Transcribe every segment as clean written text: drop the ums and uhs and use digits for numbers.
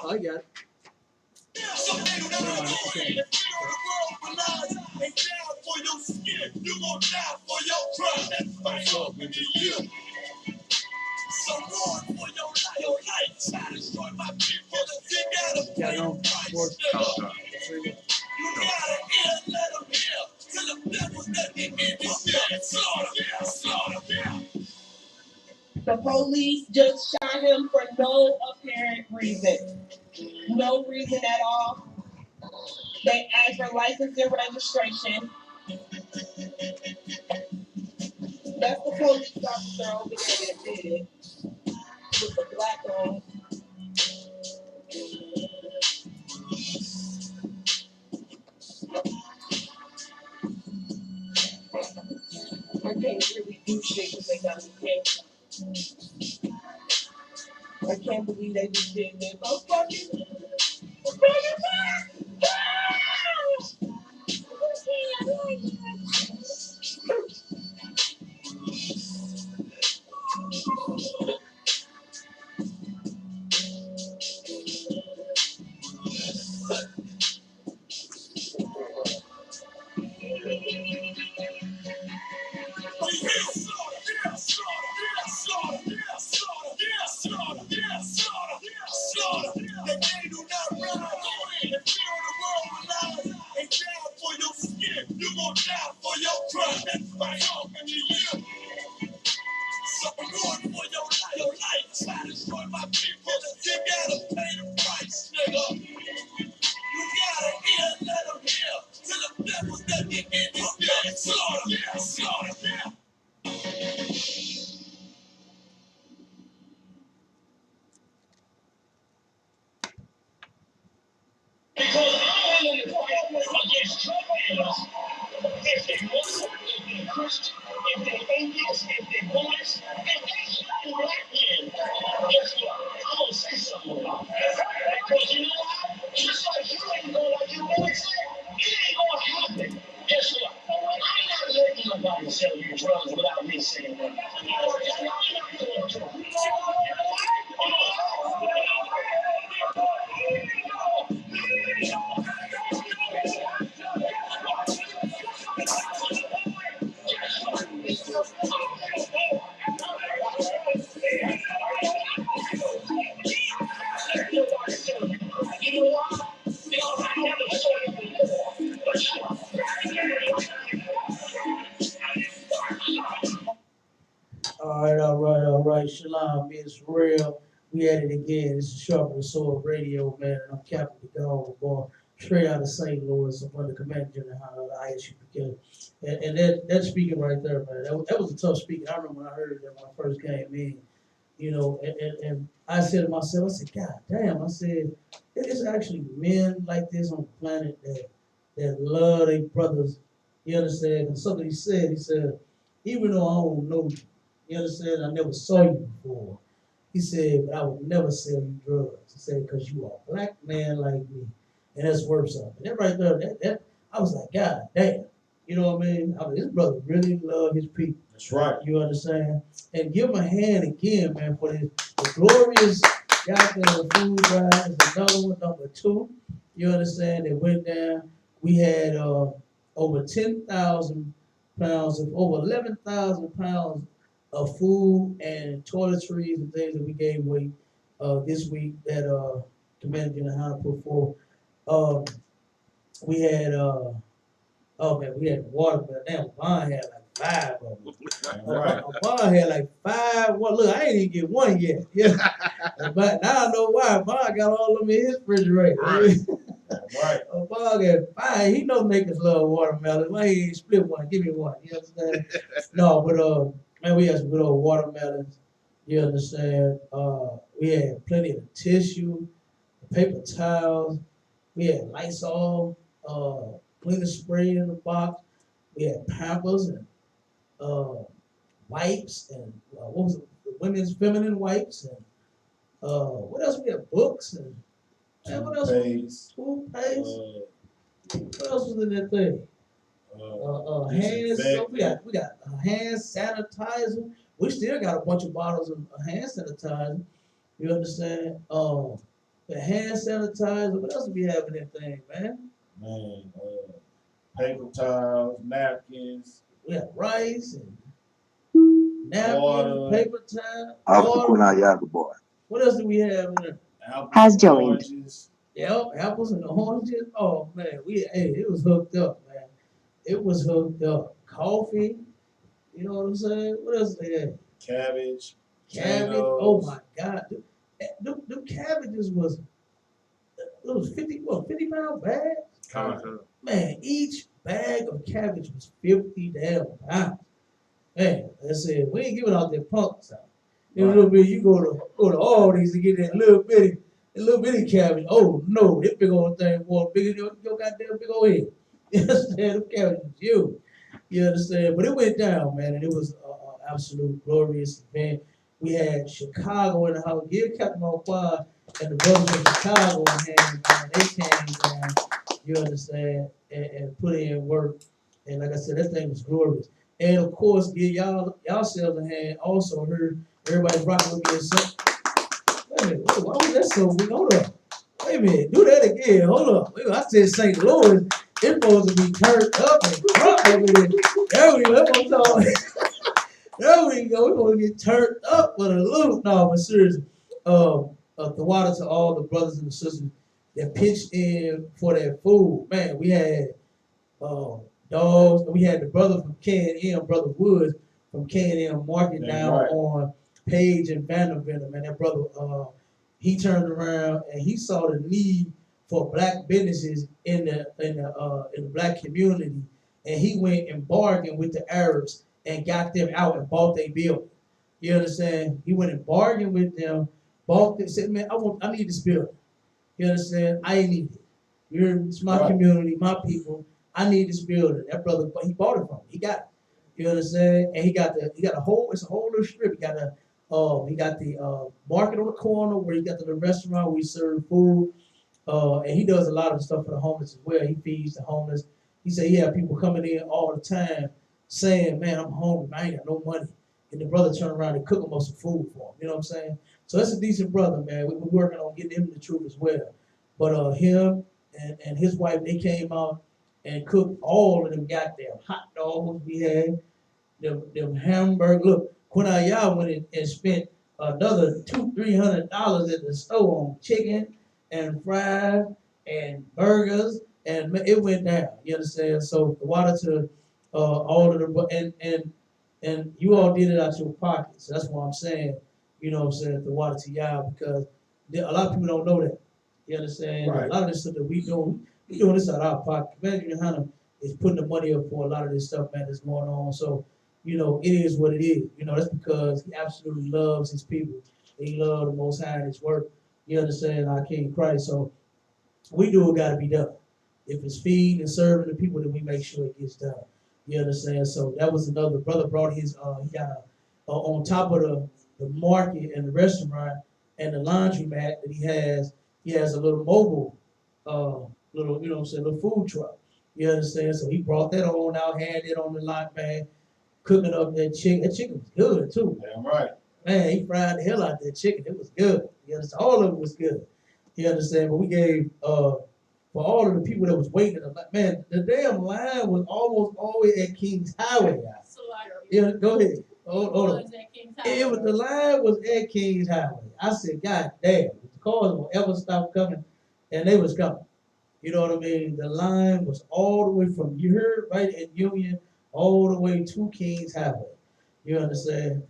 I got it. Okay. Yeah, no, more. The police just shot him for no apparent reason. No reason at all. They asked for license and registration. That's the police officer over there that did it. With the black on. I can't really do shit because they got me cancer. I can't believe they just did this. I'm fucking. If they Muslim, if they Christian, if they atheist, if they Buddhist, if they young black men, guess what? I'm gonna say something about that. Because you know why? Just like you ain't gonna like you always say, it ain't gonna happen. Guess what? I'm not letting nobody sell you drugs without me saying that. I'm not going to. All right. Shalom, it's real. We at it again. This is Sharp and Sword Radio, man. And I'm Captain the Dog, boy, straight out of St. Louis. I'm under Command General of the Isupk. And that speaking right there, man, that was a tough speaking. I remember when I heard that when I first came in, you know, and I said to myself, I said, God damn, I said, there's actually men like this on the planet that love their brothers. You understand? And something he said, even though I don't know you, you understand, I never saw you before. He said, but I would never sell you drugs. He said, because you are a black man like me. And that's worth something. That right there, that I was like, God damn. You know what I mean? His brother really love his people. That's right. You understand? And give him a hand again, man, for this the glorious goddamn food drive. Is another one, number 2. You understand? It went down. We had over 10,000 pounds of over 11,000 pounds of food and toiletries and things that we gave away this week that Commander General Hunter put forth. We had we had watermelon. Damn, Vaughn had like 5 of them. Right. Vaughn had like 5. Well, look, I ain't even get one yet. Yeah. But now I know why. Vaughn got all of them in his refrigerator. Right. Right. Vaughn got 5. He know niggas love watermelon. Why he ain't split one? Give me one. You understand? No, but man, we had some good old watermelons. You understand? We had plenty of tissue, paper towels. We had Lysol, cleaner spray in the box. We had Pampers and wipes and what was it? The women's feminine wipes and what else? We had books and what else? Toothpaste. What else was in that thing? Hand soap. We got hand sanitizer. we still got a bunch of bottles of hand sanitizer. You understand? The hand sanitizer. What else do we have in that thing, man? Man, paper towels, napkins, We have rice and napkins, water, paper towel, After water. Kuna Yaga boy. What else do we have in there? apples, has and joined. Oranges. Yep, apples and oranges. Oh man, it was hooked up, man. It was hooked up. Coffee. You know what I'm saying? What else they had? Cabbage, Cabbage. Oh potatoes. my God, them cabbages was it was 50 pound bags. Man, each bag of cabbage was 50 damn pounds. Man, I said we ain't giving out that punk stuff. You know, a little bit. You go to Aldi's to get that little bitty cabbage. Oh no, this big old thing, boy, bigger than your goddamn big old head. You understand? Them cabbages was huge. You understand? But it went down, man, and it was an absolute glorious event. We had Chicago in the house. Give Captain O'Quad and the brothers from Chicago in hand, man. They came down, you understand, and put in work. And like I said, that thing was glorious. And of course, give y'all selves a hand. Also heard everybody rocking with me and some. Wait a minute, why was that so weak? Hold up. Wait a minute, do that again. Hold up. Wait, I said St. Louis. It's supposed to be turned up and drunk over there. There we go. That's what I'm talking. There we go. We're gonna get turned up with a loop. No, but seriously, the water to all the brothers and the sisters that pitched in for that food. Man, we had dogs. We had the brother from K&M, Brother Woods from K&M Market down right on Page and Vanderbilt. Man, that brother, he turned around and he saw the need for black businesses in the black community, and he went and bargained with the Arabs and got them out and bought their building. You understand? He went and bargained with them, bought it, said, "Man, I need this building." You understand? I need it. It's my community, my people. I need this building. That brother, but he bought it from me. He got it. You understand? And he got a whole, it's a whole little strip. He got the market on the corner where he got the restaurant where he serve food. And he does a lot of stuff for the homeless as well. He feeds the homeless. He said he had people coming in all the time saying, "Man, I'm hungry. I ain't got no money." And the brother turned around and cooked them some food for him. You know what I'm saying? So that's a decent brother, man. We're working on getting him the truth as well. But him and his wife, they came out and cooked all of them goddamn hot dogs we had, them hamburgers. Look, Quinaya went in and spent another $200-300 at the store on chicken and fries and burgers, and it went down. You understand? So the water to all of the and you all did it out your pocket. So that's why I'm saying, you know what I'm saying, the water to y'all, because a lot of people don't know that. You understand? Right. A lot of this stuff that we doing this out of our pocket. Imagine Hannah is putting the money up for a lot of this stuff, man, that's going on. So, it is what it is. That's because he absolutely loves his people. He loves the Most High and his work. You understand? Our King Christ. So we do what got to be done. If it's feeding and serving the people, then we make sure it gets done. You understand? So that was another brother brought his. He got on top of the market and the restaurant and the laundry mat that he has. He has a little mobile, little little food truck. You understand? So he brought that on out, had it on the lot, man, cooking up that chicken. That chicken was good too. Damn right. Man, he fried the hell out of that chicken. It was good. You understand? All of it was good. You understand? But we gave for all of the people that was waiting, man, the damn line was almost always at King's Highway. Yeah, go ahead. Hold on. The line was at King's Highway. I said, God damn, if the cars will ever stop coming, and they was coming. You know what I mean? The line was all the way from, you heard, right at Union, all the way to King's Highway. You understand?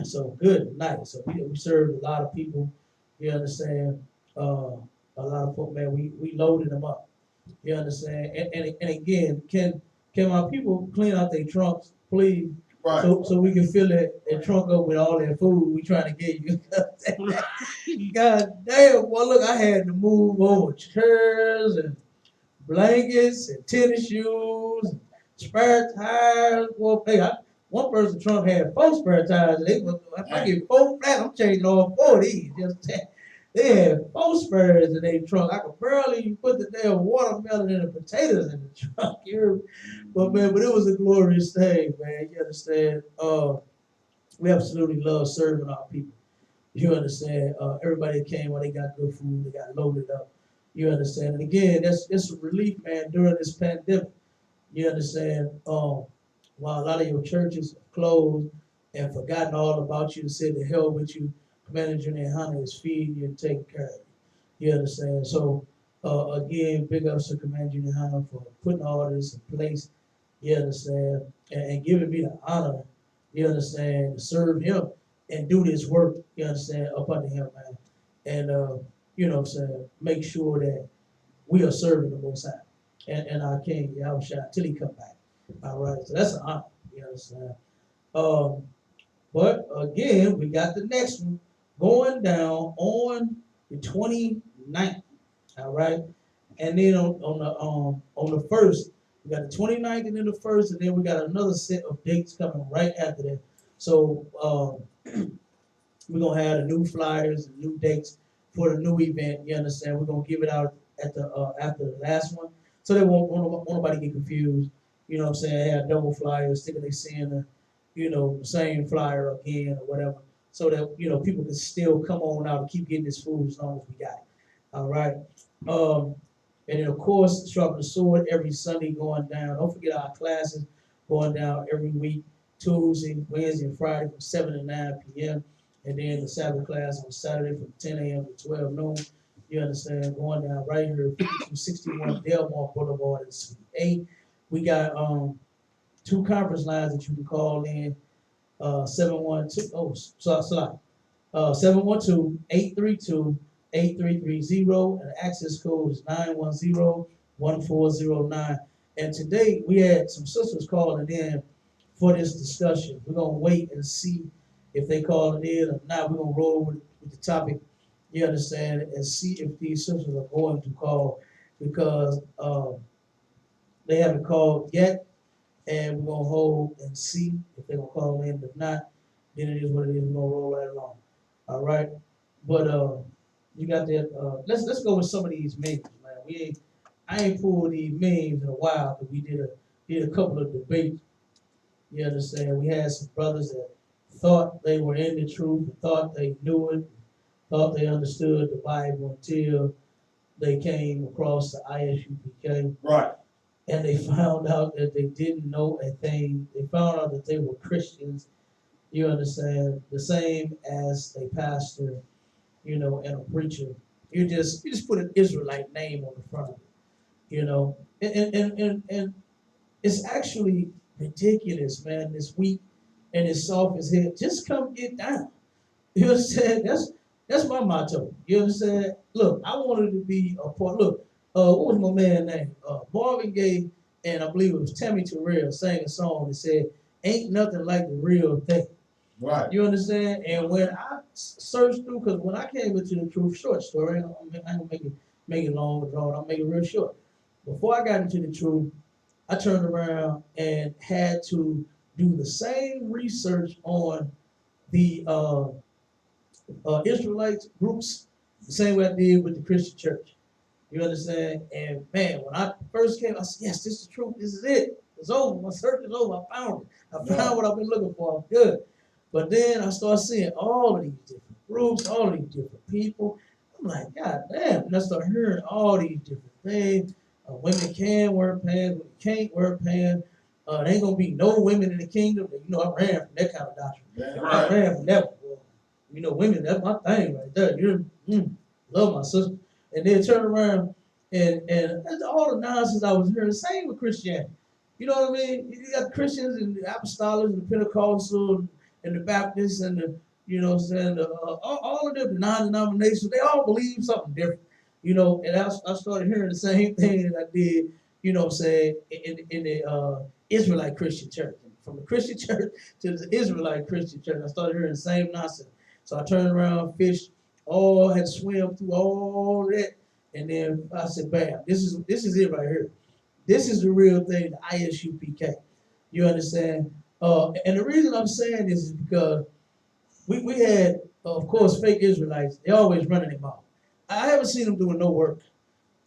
So good night. So we served a lot of people. You understand? A lot of folk, man, we loaded them up. You understand? And again, can my people clean out their trunks, please? Right. So we can fill that trunk up with all that food we trying to get you. God damn, well look, I had to move over chairs and blankets and tennis shoes, and spare tires. Well, hey, one person's trunk had 4 spare tires. If I get 4 flat, I'm changing all 4 of these. They had 4 spares in their trunk. I could barely put the damn watermelon and the potatoes in the trunk here. But it was a glorious thing, man. You understand? We absolutely love serving our people. You understand? Everybody came when they got good food, they got loaded up. You understand? And again, that's a relief, man, during this pandemic. You understand? While a lot of your churches have closed and forgotten all about you and said the hell with you, Commander and Hunter is feeding you and taking care of you. You understand? So again, big ups to Commander and Hunter for putting all this in place. You understand? And giving me the honor, you understand, to serve him and do this work, you understand, up under him, man. And you know what I'm saying, make sure that we are serving the most high and our King Yahushua till he come back. All right, so that's an honor. You understand? Um, but again, we got the next one going down on the 29th. All right, and then on the first, we got the 29th and then the first, and then we got another set of dates coming right after that. So we're gonna have the new flyers and new dates for the new event. You understand? We're gonna give it out at the after the last one, so they won't nobody get confused. You know what I'm saying? Have double flyers, thinking they seeing the same flyer again or whatever, so that people can still come on out and keep getting this food as long as we got it. All right. Um, and then of course, sharpen the sword every Sunday going down. Don't forget our classes going down every week, Tuesday, Wednesday, and Friday from 7 to 9 p.m. And then the Sabbath class on Saturday from 10 a.m. to 12 noon. You understand? Going down right here, 5261 Delmar Boulevard in Suite 8. We got two conference lines that you can call in. 712, oh, sorry, 712-832-8330, and the access code is 910-1409. And today we had some sisters calling in for this discussion. We're gonna wait and see if they calling in or not. We're gonna roll with the topic, you understand, and see if these sisters are going to call because they haven't called yet, and we're gonna hold and see if they're gonna call in. If not, then it is what it is. We're gonna roll right along. All right. But you got that. Let's go with some of these memes, man. I ain't pulled these memes in a while because we did a couple of debates. You understand? We had some brothers that thought they were in the truth, thought they knew it, thought they understood the Bible until they came across the Isupk. Right. And they found out that they didn't know a thing. They found out that they were Christians, you understand, the same as a pastor, and a preacher. You just put an Israelite name on the front of it, and it's actually ridiculous, man. This weak and this soft as hell. Just come get down. You understand? That's my motto. You understand? Look, I wanted to be a part. Look, what was my man name? Marvin Gaye, and I believe it was Tammy Terrell sang a song that said, "Ain't nothing like the real thing." Right. You understand? And when I searched through, because when I came into the truth, short story, I ain't gonna make it long, drawn. I'll make it real short. Before I got into the truth, I turned around and had to do the same research on the Israelite groups, the same way I did with the Christian church. You understand? And man, when I first came, I said, yes, this is the truth. This is it. It's over. My search is over. I found it. I found what I've been looking for. I'm good. But then I started seeing all of these different groups, all of these different people. I'm like, God damn. And I started hearing all these different things. Women can wear pants, women can't wear pants. There ain't going to be no women in the kingdom. I ran from that kind of doctrine. That's I right. ran from that one. Women, that's my thing right there. Love my sister. And then turn around and that's all the nonsense I was hearing. Same with Christianity. You know what I mean? You got Christians and the apostolics and the Pentecostal and the Baptists and the, what I'm saying, all of the non-denominations, they all believe something different. And I started hearing the same thing that I did, what I'm saying, in the Israelite Christian church. From the Christian church to the Israelite Christian church, I started hearing the same nonsense. So I turned around, fished, had to swim through all that, and then I said, "Bam! This is it right here. This is the real thing, the Isupk." You understand? And the reason I'm saying this is because we had, of course, fake Israelites. They always running their mouth. I haven't seen them doing no work.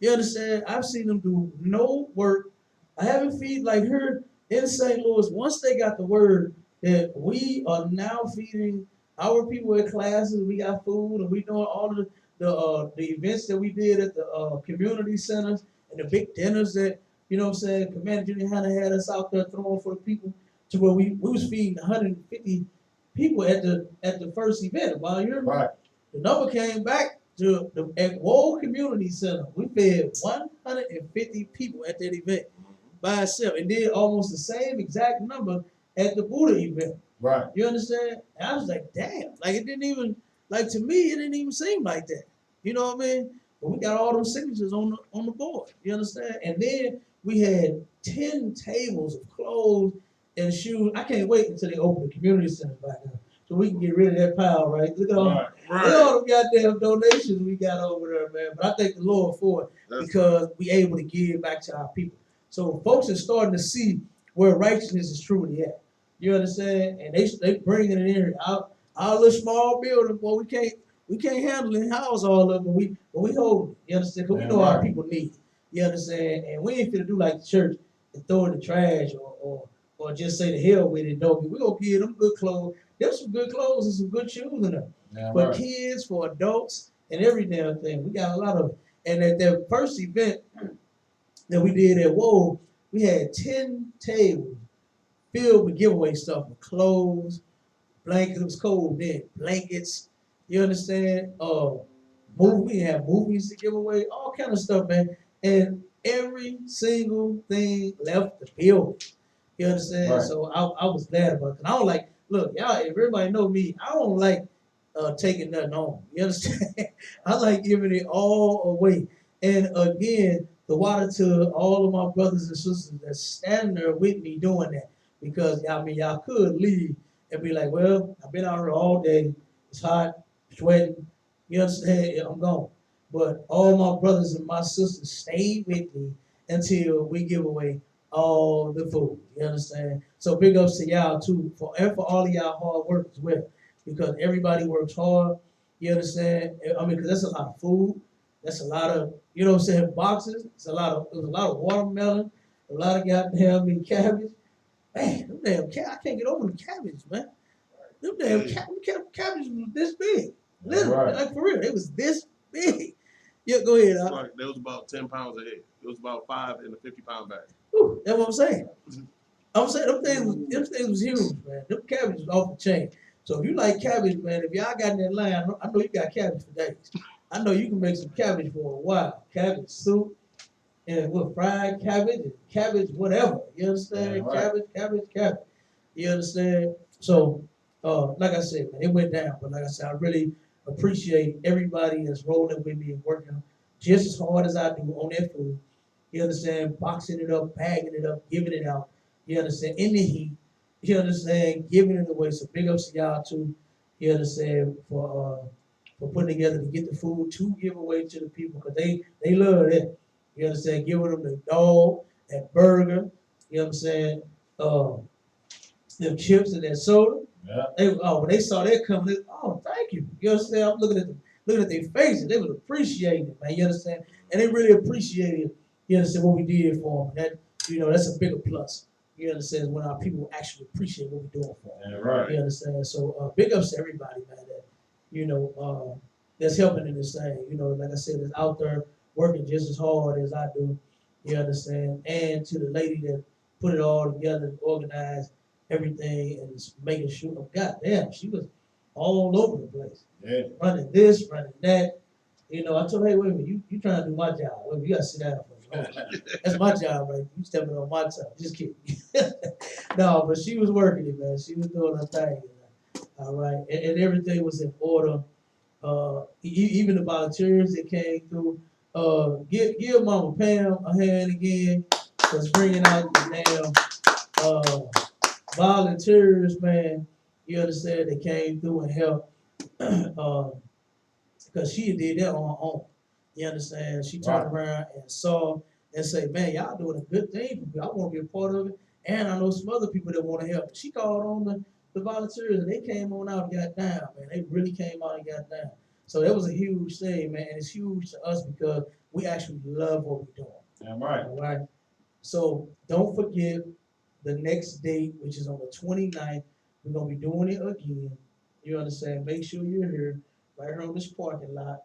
You understand? I've seen them do no work. I haven't feed like her in St. Louis. Once they got the word, that we are now feeding our people at classes. We got food, and we doing all of the events that we did at the community centers and the big dinners that what I'm saying. Commander Junior Hannah had us out there throwing for the people to where we was feeding 150 people at the first event. About a year, right? The number came back to the at Wold Community Center. We fed 150 people at that event by itself, and did almost the same exact number at the Buddha event. Right. You understand? And I was like, damn, like it didn't even like to me, it didn't even seem like that. You know what I mean? But we got all those signatures on the board. You understand? And then we had 10 tables of clothes and shoes. I can't wait until they open the community center back up. So we can get rid of that pile, right? Look at all, look at all the goddamn donations we got over there, man. But I thank the Lord for it because we able to give back to our people. So folks are starting to see where righteousness is truly at. You understand? And they bringing it in. Our little small building, boy, we can't handle it, house all of them, but we hold it. You understand? Because we know our people need it. You understand? And we ain't finna do like the church and throw it in the trash or just say the hell with it. Don't we gonna give them good clothes. There's some good clothes and some good shoes in them. For kids, for adults, and every damn thing. We got a lot of it. And at that first event that we did at Woe, we had 10 tables filled with giveaway stuff, with clothes, blankets. It was cold then. Blankets, you understand? We have movies to give away, all kind of stuff, man. And every single thing left the building. You understand? Right. So I was glad about it. I don't like, look, y'all, if everybody know me, I don't like taking nothing home. You understand? I like giving it all away. And again, the water to all of my brothers and sisters that's standing there with me doing that. Because I mean, y'all could leave and be like, well, I've been out here all day. It's hot, sweating. You understand? I'm gone. But all my brothers and my sisters stayed with me until we give away all the food. You understand? So big ups to y'all too for all of y'all hard work as well. Because everybody works hard. You understand? I mean, because that's a lot of food. That's a lot of, you know what I'm saying, boxes. There's a lot of watermelon, a lot of goddamn cabbage. Man, them damn I can't get over the cabbage, man. Them damn cabbage was this big. Literally, like for real, it was this big. Yeah, go ahead. Like, there was about 10 pounds a head. It was about 5 in a 50-pound bag. Whew, that's what I'm saying. I'm saying them things was huge, man. Them cabbage was off the chain. So if you like cabbage, man, if y'all got in that line, I know you got cabbage for days. I know you can make some cabbage for a while. Cabbage soup and with fried cabbage and cabbage whatever. You understand? Yeah, right. Cabbage. You understand? So, like I said, man, it went down. But like I said, I really appreciate everybody that's rolling with me and working just as hard as I do on that food. You understand? Boxing it up, bagging it up, giving it out. You understand? In the heat. You understand? Giving it away. So big ups to y'all too. You understand? For putting together to get the food to give away to the people because they love it. You understand? Giving them the dog, that burger. You know what I'm saying? Them chips and that soda. Yeah. When they saw that coming, thank you. You understand? I'm looking at their faces. They was appreciating it, man. You understand? And they really appreciated, you understand, what we did for them. That, that's a bigger plus. You understand? When our people actually appreciate what we're doing for them. Yeah, right. You understand? So big ups to everybody, man, that, that's helping in this thing. Like I said, that's out there working just as hard as I do. You understand? And to the lady that put it all together, organized everything, and making sure, goddamn, she was all over the place. Yeah. Running this, running that. I told her, hey, wait a minute, you trying to do my job. Well, you got to sit down for me. That's my job, right? You stepping on my time. Just kidding. No, but she was working it, man. She was doing her thing. All right. And everything was in order. Even the volunteers that came through. Give Mama Pam a hand again for bringing out the damn volunteers, man. You understand? They came through and helped because she did that on her own. You understand? She turned around and saw and said, man, y'all doing a good thing. I want to be a part of it. And I know some other people that want to help. She called on the volunteers and they came on out and got down, man. They really came out and got down. So that was a huge thing, man. And it's huge to us because we actually love what we're doing. Yeah, right. All right. So don't forget the next date, which is on the 29th We're gonna be doing it again. You understand? Make sure you're here, right here on this parking lot,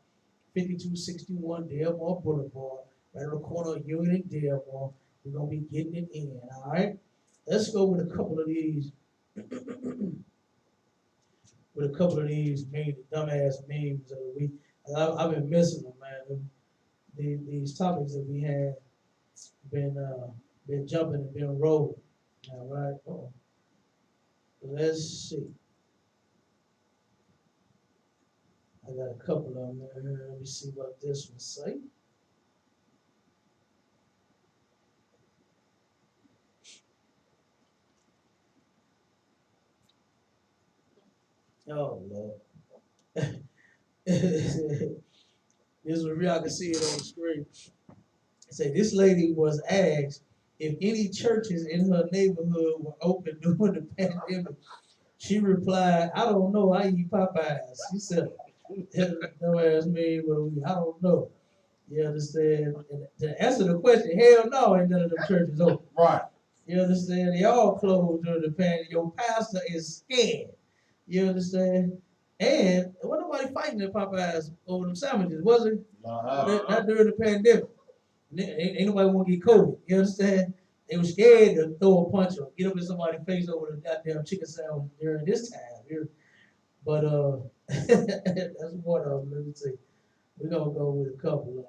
5261 Delmar Boulevard, right on the corner of Union and Delmar. We're gonna be getting it in. All right. Let's go with a couple of these. With a couple of these dumbass memes of the week. I've been missing them, man. These topics that we have been been jumping and been rolling. All right. Oh, let's see. I got a couple of them here. Let me see what this one say. Oh Lord. This was real. I can see it on the screen. It say this lady was asked if any churches in her neighborhood were open during the pandemic. She replied, "I don't know. I eat Popeyes." She said, "No ass me, I don't know." You understand? And to answer the question, hell no, ain't none of them churches open. Right. You understand? They all closed during the pandemic. Your pastor is scared. You understand? And there wasn't nobody fighting at Popeyes over them sandwiches, was it? Not during the pandemic. Ain't nobody want to get COVID. You understand? They were scared to throw a punch or get up in somebody's face over the goddamn chicken sandwich during this time. But that's one of them. Let me see. We're gonna go with a couple of them.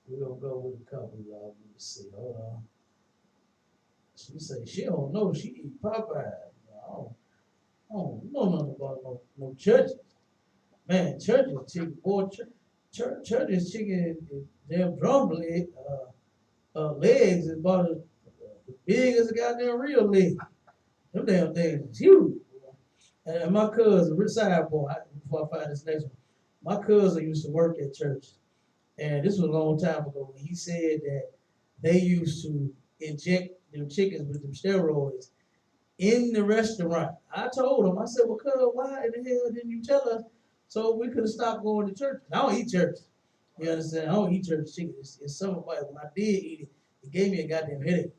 We're gonna go with a couple of them. Let me see. Hold on. She say she don't know. She eat Popeyes. I don't know nothing about no churches. Man, churches chicken. Boy, churches chicken. Damn drum legs is about as big as a goddamn real leg. Them damn things is huge. And my cousin, Rich Sideboy, before I find this next one, my cousin used to work at church. And this was a long time ago. And he said that they used to inject them chickens with them steroids in the restaurant. I told him, I said, well, cuz, why in the hell didn't you tell us so we could have stopped going to church? I don't eat church. You understand? I don't eat church chicken. It's something about it. When I did eat it, it gave me a goddamn headache.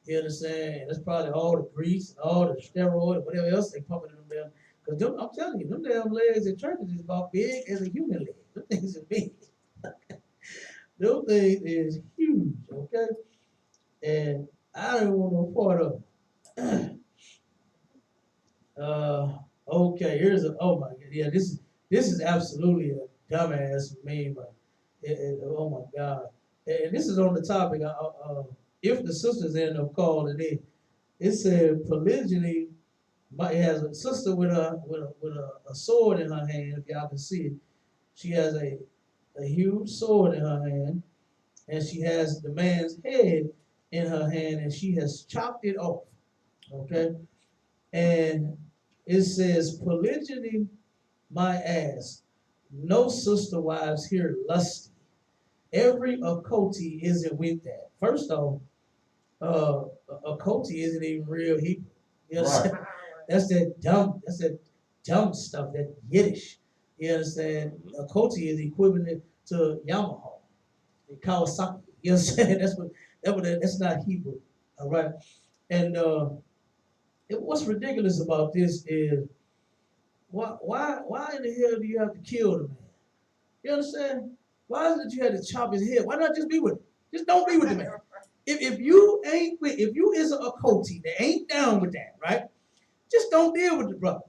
You understand? And that's probably all the grease and all the steroid, whatever else they pumping in them damn. Because I'm telling you, them damn legs in churches is about big as a human leg. Them things are big. Them things is huge, okay? And I don't want no part of it. Okay, here's oh my god, yeah, this is absolutely a dumbass meme, but oh my god, and this is on the topic. If the sisters end up calling it said polygyny might has a sister with a sword in her hand. If y'all can see it, she has a huge sword in her hand, and she has the man's head in her hand, and she has chopped it off. Okay, and it says polygyny my ass. No sister wives here lusty. Every occulty isn't with that. First off, occulty isn't even real Hebrew. You understand? Right. That's that dumb stuff, that Yiddish. You understand? Occulty is equivalent to Yamaha and Kawasaki. You understand? That's not Hebrew. All right. And what's ridiculous about this is why in the hell do you have to kill the man? You understand? Why is it you had to chop his head? Why not just be with him? Just don't be with the man. If you is a culty that ain't down with that, right? Just don't deal with the brother.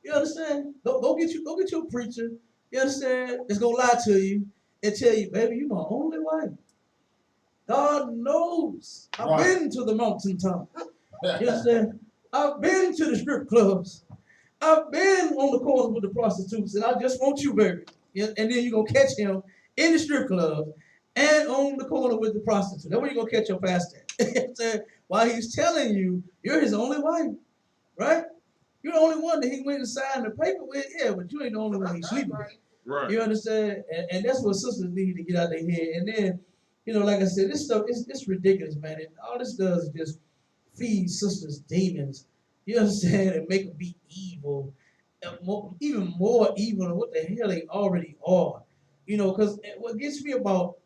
You understand? Go get you a preacher. You understand? That's gonna lie to you and tell you, baby, you my only wife. God knows. I've been to the mountaintop. You understand? I've been to the strip clubs. I've been on the corners with the prostitutes, and I just want you, baby. Yeah, and then you're going to catch him in the strip club and on the corner with the prostitute. That's where you're going to catch your pastor. While he's telling you, you're his only wife, right? You're the only one that he went and signed the paper with, yeah, but you ain't the only one he's sleeping with. Right. You understand? And that's what sisters need to get out of their head. And then, like I said, this stuff, it's ridiculous, man. And all this does is just feed sisters demons. You understand? And make them be evil. Even more evil than what the hell they already are. Because what gets me about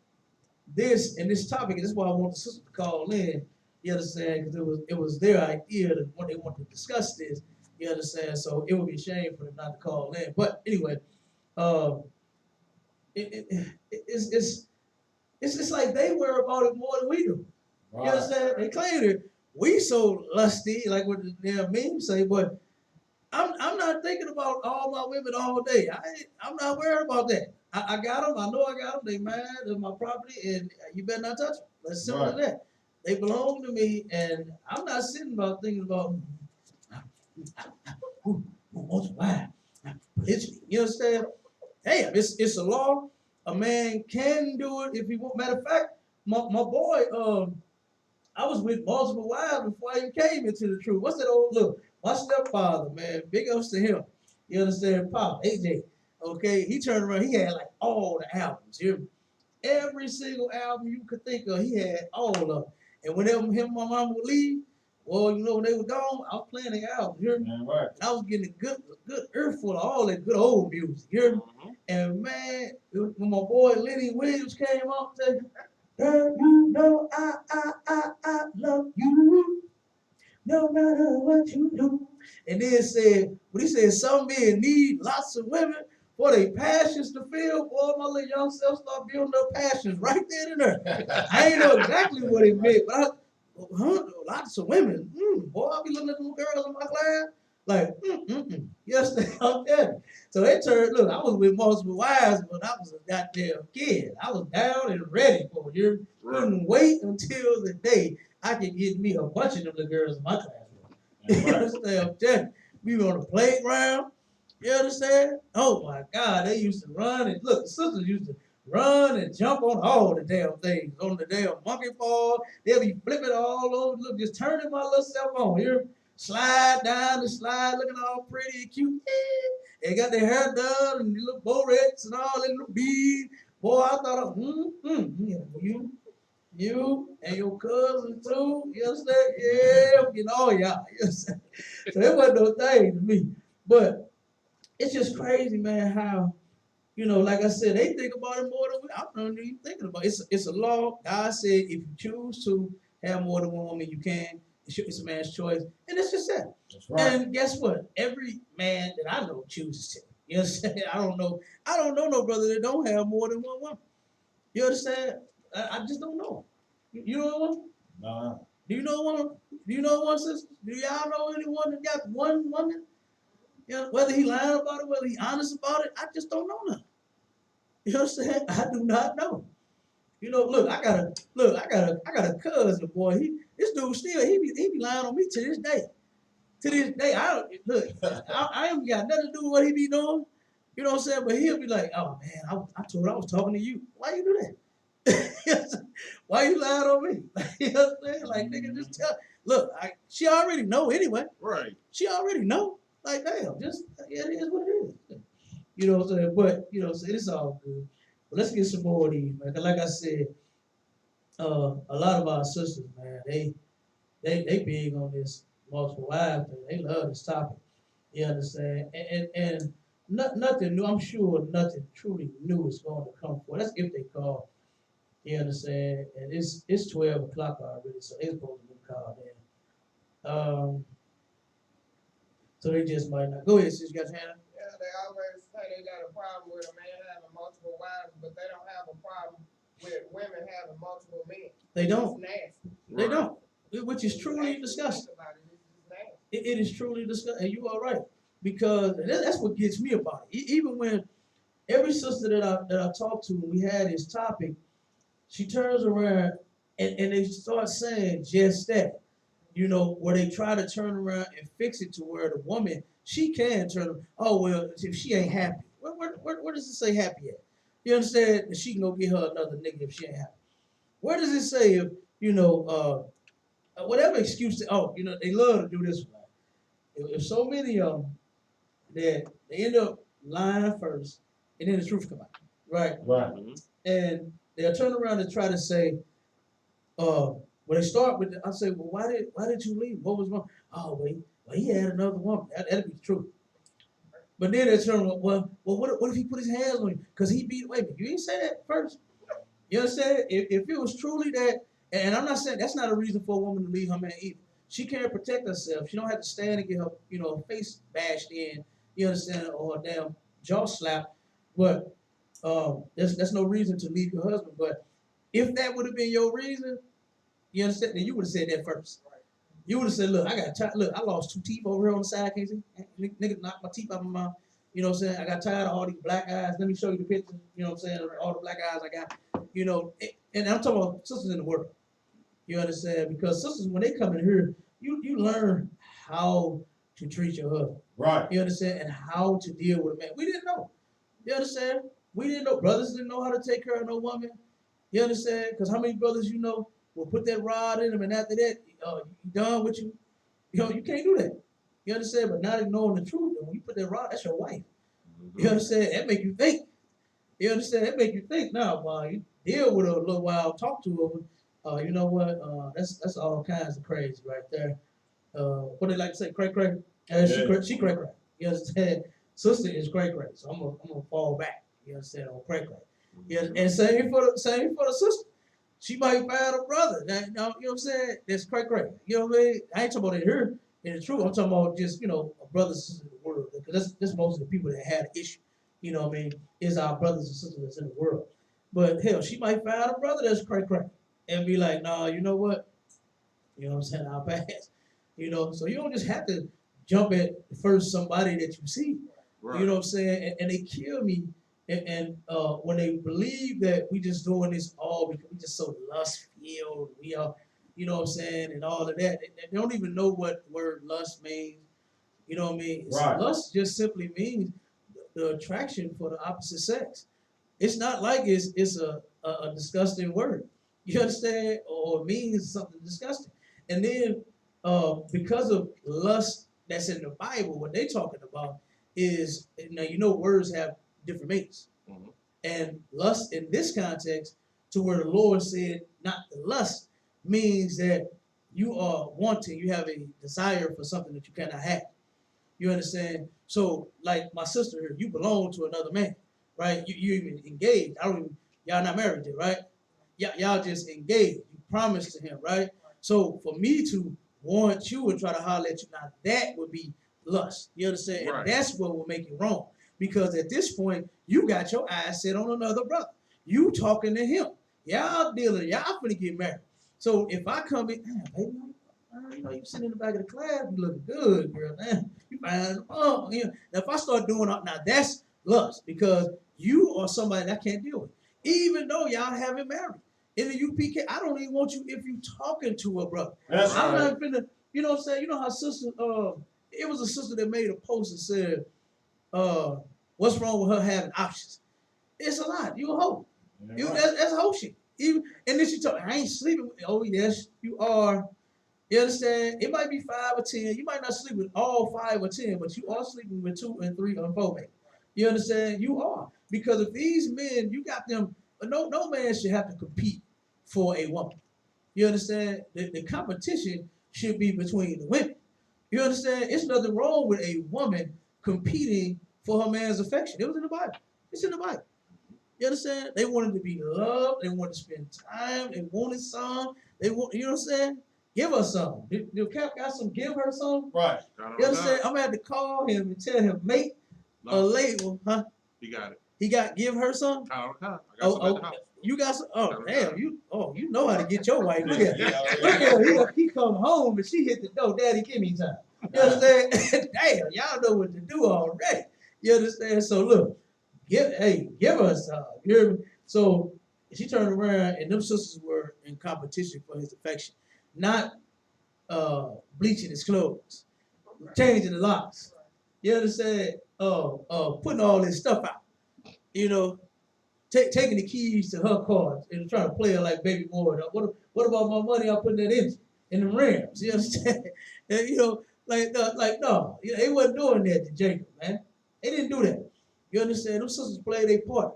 this and this topic, and this is why I want the sister to call in, You understand? Because it was their idea that when they wanted to discuss this. You understand? So it would be a shame for them not to call in. But anyway, uh, it's like they worry about it more than we do. Right. You understand? They claim that we so lusty, like what the damn memes say, but I'm not thinking about all my women all day. I'm not worried about that. I got them. I know I got them. They mine. They're my property, and you better not touch them. That's simple as that. They belong to me, and I'm not sitting about thinking about what's why. You understand? Damn, it's a law. A man can do it if he want. Matter of fact, my boy, I was with multiple wives before I even came into the truth. What's that old look? My stepfather, man, big ups to him. You understand, Pop, AJ. Okay, he turned around. He had like all the albums. Every single album you could think of, he had all of them. And whenever him and my mom would leave, well, when they were gone, I was playing the albums. You hear me? Right. And I was getting a good earful of all that good old music. You hear me? Mm-hmm. And man, when my boy Lenny Williams came out, said, "Girl, you know I love you, no matter what you do." And then said, when he said some men need lots of women for their passions to fill, boy, my little young self start building up passions right there and there. I ain't know exactly what it meant, but lots of women. Boy, I be looking at them girls in my class like, yes, I'm telling you. So they turned, look, I was with multiple wives when I was a goddamn kid. I was down and ready for it. You couldn't wait until the day I could get me a bunch of them little girls in my class. You understand? I'm telling you. We were on the playground. You understand? Oh my God, they used to run and look, the sisters used to run and jump on all the damn things, on the damn monkey ball. They'll be flipping all over, look, just turning my little self on here. Slide down the slide, looking all pretty and cute. They got their hair done and little borettes and all that little beads. Boy, I thought, you and your cousin too. You understand? Yeah, I'm getting all y'all. You understand? So it wasn't no thing to me. But it's just crazy, man, how, like I said, they think about it more than we. I don't even thinking about it. It's a law. God said if you choose to have more than one woman, you can. It's a man's choice. And it's just that. That's right. And guess what? Every man that I know chooses to. You understand? I don't know no brother that don't have more than one woman. You understand? I just don't know. You know one? No. Do you know one? Do you know one sister? Do y'all know anyone that got one woman? Whether he lying about it, whether he honest about it, I just don't know none. You know what I'm saying? I do not know. Look, I got a cousin, boy. This dude still he be lying on me to this day. To this day, I ain't got nothing to do with what he be doing. You know what I'm saying? But he'll be like, "Oh man, I told her I was talking to you. Why you do that? Why you lying on me?" You know what I'm saying? Like, nigga, just tell. Look, she already know anyway. Right. She already know. Like, damn, it is what it is. You know what I'm saying? But so it's all good. But let's get some more of these, man. 'Cause like I said, a lot of our sisters, man, they big on this multiple wives thing. They love this topic. You understand? And nothing new. I'm sure nothing truly new is going to come forth. That's if they call. You understand? And it's 12 o'clock already, so they're supposed to be called in. So they just might not. Go ahead, sis. You got your hand up? Yeah, they always say they got a problem with a man having multiple wives, but they don't have a problem with women having multiple men. They don't. It's nasty. They don't. Which is truly disgusting. It is truly disgusting. And you are right. Because that's what gets me about it. Even when every sister that I talk to, when we had this topic, she turns around and they start saying just that. Where they try to turn around and fix it to where the woman, she can turn, oh, well, if she ain't happy. Where does it say happy at? You understand? That she can go get her another nigga if she ain't happy. Where does it say if, whatever excuse, they love to do this one. If so many of them that they end up lying first and then the truth come out. Right? Right. Mm-hmm. And they'll turn around and try to say, when they start with, I say, well, why did you leave? What was wrong? Oh, wait, well, he had another woman. That'd be the truth. But then they turn, well, what if he put his hands on you? Because he beat, wait a minute, you didn't say that first. You understand? If it was truly that And I'm not saying that's not a reason for a woman to leave her man either. She can't protect herself. She don't have to stand and get her, her face bashed in, you understand, or a damn jaw slapped. But that's no reason to leave your husband. But if that would have been your reason, you understand, then you would have said that first. You would have said, look, I got tired. Look, I lost 2 teeth over here on the side. Can't see? Nigga knocked my teeth out of my mouth. You know what I'm saying? I got tired of all these black eyes. Let me show you the picture. You know what I'm saying? All the black eyes I got. And I'm talking about sisters in the world. You understand? Because sisters, when they come in here, you learn how to treat your husband. Right. You understand? And how to deal with a man. We didn't know. You understand? We didn't know. Brothers didn't know how to take care of no woman. You understand? Because how many brothers you know will put that rod in them, and after that, you done with you. You can't do that. You understand? But not ignoring the truth. And when you put that rod, that's your wife. You understand? That make you think. You understand? That make you think. Now, while you deal with her a little while, talk to her. You know what? That's all kinds of crazy right there. What they like to say, cray cray. She cray cray. You understand? Sister is cray cray. So I'm gonna fall back. You understand? On cray cray. Yeah, and same for the sister. She might find a brother. That, you know what I'm saying? That's cray cray. You know what I mean? I ain't talking about it here in the truth. I'm talking about just a brother and sister in the world. Because that's most of the people that had an issue. You know what I mean? Is our brothers and sisters that's in the world. But hell, she might find a brother that's cray cray and be like, nah, you know what? You know what I'm saying? I'll pass. So you don't just have to jump at first somebody that you see. Right. You know what I'm saying? And they kill me. And when they believe that we just doing this all because we just so lust filled, we are, you know what I'm saying, and all of that. They don't even know what the word lust means. You know what I mean? Right. Lust just simply means the attraction for the opposite sex. It's not like it's a disgusting word. You understand? Or it means something disgusting. And then because of lust that's in the Bible, what they're talking about is, now words have different meanings. Mm-hmm. And lust in this context, to where the Lord said not the lust, means that you are wanting, you have a desire for something that you cannot have. You understand? So, like my sister here, you belong to another man, right? You even engaged. Y'all not married yet, right? Y'all just engaged. You promised to him, right? So for me to want you and try to holler at you, now that would be lust. You understand? Right. And that's what will make it wrong. Because at this point, you got your eyes set on another brother. You talking to him. Y'all dealing. Y'all finna get married. So if I come in, baby, you sitting in the back of the class, you looking good, girl. Man, you fine. Oh, yeah. Now if I start doing now that's lust because you are somebody that I can't deal with. Even though y'all haven't married. In the UPK, I don't even want you if you talking to a brother. That's I'm right. Not finna, you know what I'm saying? You know how sister, it was a sister that made a post and said, what's wrong with her having options? It's a lot. You a hoe. Yeah, that's a hoe shit. And then she told me, I ain't sleeping with you. Oh, yes, you are. You understand? It might be 5 or 10. You might not sleep with all 5 or 10, but you are sleeping with 2 and 3 or 4, baby. You understand? You are. Because if these men, you got them, no man should have to compete for a woman. You understand? The competition should be between the women. You understand? It's nothing wrong with a woman competing for her man's affection. It was in the Bible. It's in the Bible. You understand? They wanted to be loved. They wanted to spend time. They wanted some. You know what I'm saying? Give her some. Did Cap got some? Give her some. Right. You understand? I'm gonna have to call him and tell him, make a label, huh? He got it. He got give her some. I got some at the house. You got some? Oh damn! You know how to get your wife. Look at him. Look at him. He come home and she hit the door. Daddy, give me time. You understand? Damn, y'all know what to do already. You understand? So look, give us some. You hear me? So she turned around and them sisters were in competition for his affection, not bleaching his clothes, changing the locks. You understand? Putting all this stuff out. You know, taking the keys to her car and trying to play her like baby boy. What about my money? I put in that engine in the rims. You understand? And, no. They wasn't doing that to Jacob, man. They didn't do that. You understand? Them sisters play their part.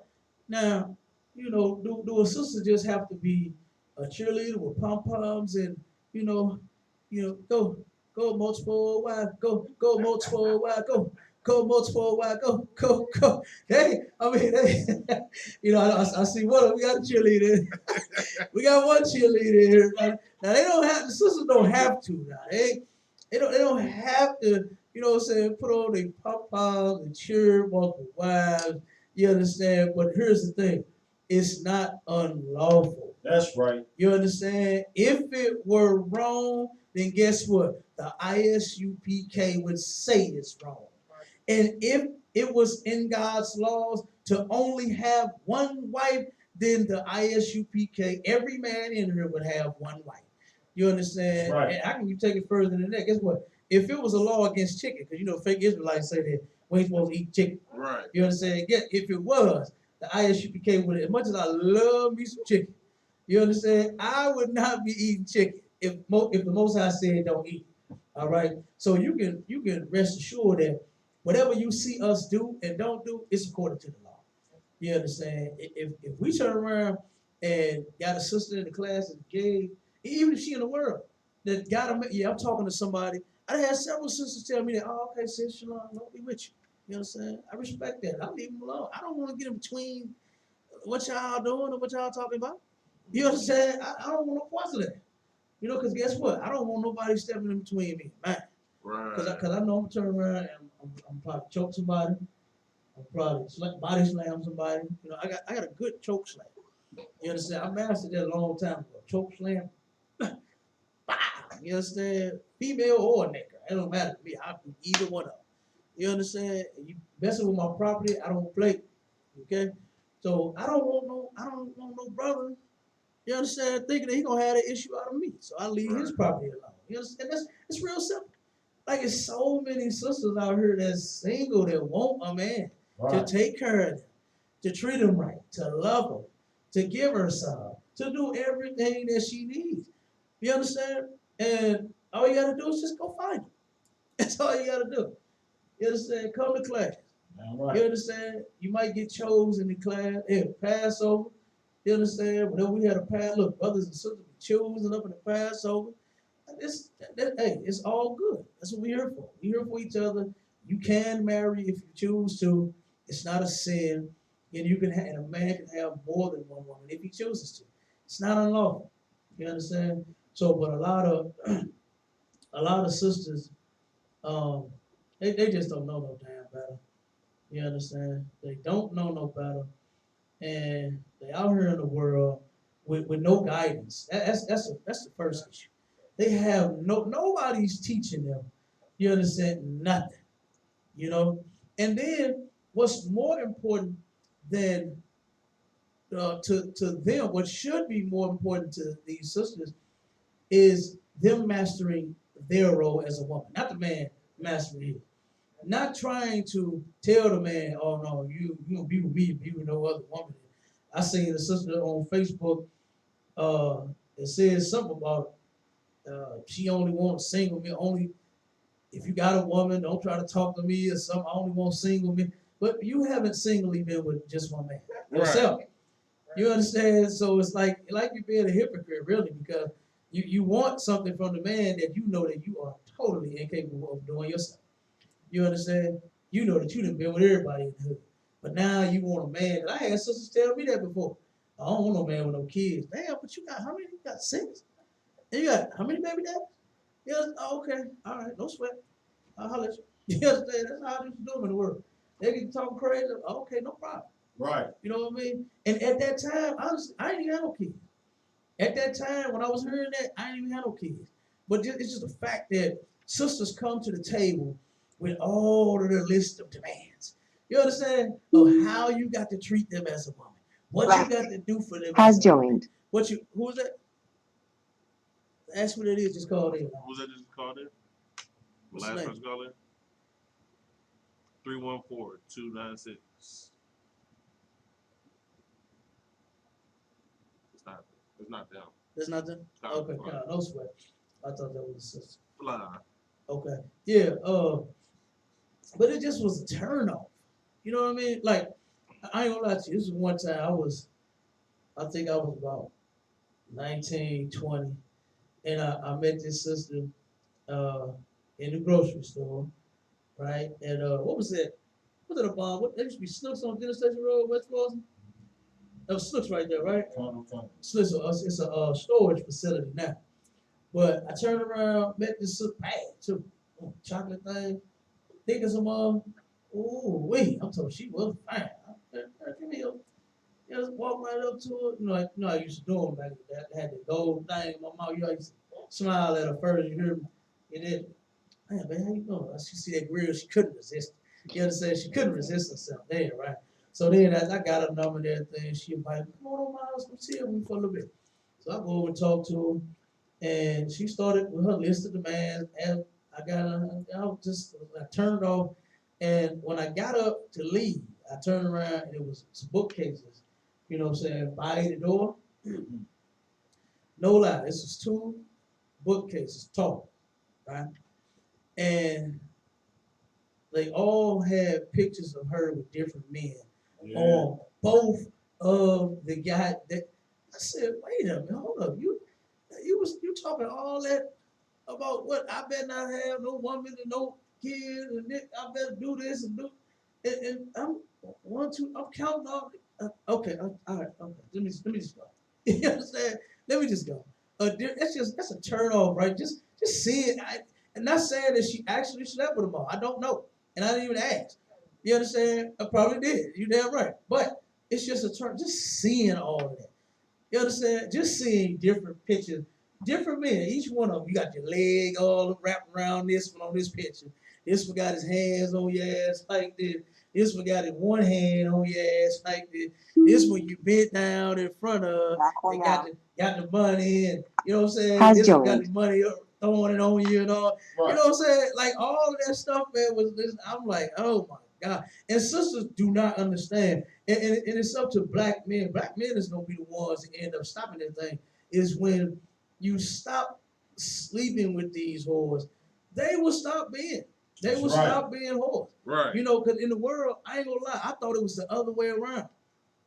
Now, do a sister just have to be a cheerleader with pom poms and go multiple wives, go multiple wives, go multiple wives, go. Hey, I mean, I see one of them got a cheerleader. We got one cheerleader here. Now they don't have the sisters don't have to now. They don't have to, you know what I'm saying, put on their pom-poms and cheer multiple wives. You understand? But here's the thing. It's not unlawful. That's right. You understand? If it were wrong, then guess what? The ISUPK would say it's wrong. And if it was in God's laws to only have one wife, then the ISUPK, every man in here would have one wife. You understand? Right. And I can take it further than that. Guess what? If it was a law against chicken, because you know fake Israelites say that we ain't supposed to eat chicken. Right. You understand? Yeah, if it was, the ISUPK would, as much as I love me some chicken, you understand? I would not be eating chicken if the Most High said don't eat. All right. So you can rest assured that whatever you see us do and don't do, it's according to the law. You understand? If we turn around and got a sister in the class that's gay, even if she in the world, that got a yeah, I'm talking to somebody. I had several sisters tell me that, oh, okay, sis, Shalom, don't be with you. You understand? I respect that. I leave them alone. I don't want to get in between what y'all doing and what y'all talking about. You understand? I don't want no parts of that. You know, because guess what? I don't want nobody stepping in between me, man. Right. Because I know I'm gonna turn around and I'm probably choke somebody. I'm probably body slam somebody. You know, I got a good choke slam. You understand? I mastered that a long time ago. Choke slam. You understand? Female or nigga. It don't matter to me. I do either one of them. You understand? You messing with my property, I don't play. Okay? So I don't want no brother. You understand? Thinking that he gonna have an issue out of me. So I leave his property alone. You understand? It's real simple. Like it's so many sisters out here that's single that want a man to take care of them, to treat them right, to love them, to give her some, to do everything that she needs. You understand? And all you gotta do is just go find them. That's all you gotta do. You understand? Come to class. Right. You understand? You might get chosen in class. Hey, Passover. You understand? Whenever we had a pass, look, brothers and sisters be choosing up in the Passover. Hey, it's all good. That's what we're here for. We're here for each other. You can marry if you choose to. It's not a sin. And you can and a man can have more than one woman if he chooses to. It's not unlawful. You understand? So, but a lot of sisters, um, they just don't know no damn better. You understand? They don't know no better, and they out here in the world with no guidance. That's the first issue. They have nobody's teaching them. You understand? Nothing. You know. And then what's more important than to them, what should be more important to these sisters is them mastering their role as a woman, not the man mastering his. Not trying to tell the man, oh no, you gonna be with me and be with no other woman. I seen a sister on Facebook that says something about she only wants single men. Only if you got a woman, don't try to talk to me or something. I only want single men. But you haven't singly been with just one man yourself. Right. You understand? So it's like you're being a hypocrite, really, because you want something from the man that you know that you are totally incapable of doing yourself. You understand? You know that you done been with everybody in the hood. But now you want a man. And I had sisters tell me that before. I don't want no man with no kids. Damn, but you got how many? You got 6? And you got how many baby daddies? Yeah, oh, okay. All right, no sweat. I'll holler at you. You understand? That's how I used to do them in the world. They get talking crazy. Oh, okay, no problem. Right. You know what I mean? And at that time, honestly, I didn't even have no kids. At that time, when I was hearing that, I didn't even have no kids. But it's just the fact that sisters come to the table with all of their list of demands. You understand? Of how you got to treat them as a woman. What you got to do for them. Has joined. Who was that? Ask what it is, just call in. Who was that just called in? What's Last the name? person called in? 314-296. It's not them. There's nothing? Not Okay, fine. no sweat. I thought that was a sister. Fly. Okay. Yeah, but it just was a turn off. You know what I mean? Like, I ain't gonna lie to you. This was one time I think I was about 19, 20, and I met this sister in the grocery store, right? And what was it? Was it a bomb? What, there used to be Snooks on Interstation Road, West Boston? Slick's right there, right? Tunnel. Slick's it's a storage facility now. But I turned around, met this bag too, chocolate thing, thick as a mom. Ooh, wait, I'm talking, she was fine. Give me a, just walk right up to her. I used to do them back then. I had the gold thing in my mouth. You know, I used to smile at her first, you hear me? And then, man, how you doing? She see that grill, she couldn't resist. You understand? She couldn't resist herself there, right? So then as I got her number and everything, she invited me, come on over my house, come see her for a little bit. So I go over and talk to her, and she started with her list of demands, and I got her, I turned off, and when I got up to leave, I turned around and it was some bookcases, you know what I'm saying, by the door. No lie, this was two bookcases tall, right? And they all had pictures of her with different men on both of the guy that I said, wait a minute, hold up, you talking all that about what I better not have no woman and no kid and I better do this and do and I'm I'm counting all okay, all right, okay. Let me just go. You know what I'm saying? Let me just go. That's a turn off, right? Just see it. And not saying that she actually slept with them all. I don't know. And I didn't even ask. You understand? I probably did. You damn right. But it's just a turn, just seeing all of that. You understand? Just seeing different pictures, different men. Each one of them, you got your leg all wrapped around this one on this picture. This one got his hands on your ass like this. This one got his one hand on your ass like this. This one you bent down in front of. They got the money and you know what I'm saying. This one got the money throwing it on you and all. Right. You know what I'm saying? Like all of that stuff, man. I'm like, oh my God. And sisters do not understand. And it's up to black men. Black men is gonna be the ones that end up stopping that thing. Is when you stop sleeping with these whores, they will stop being. They will stop being whores. Right. You know, because in the world, I ain't gonna lie, I thought it was the other way around.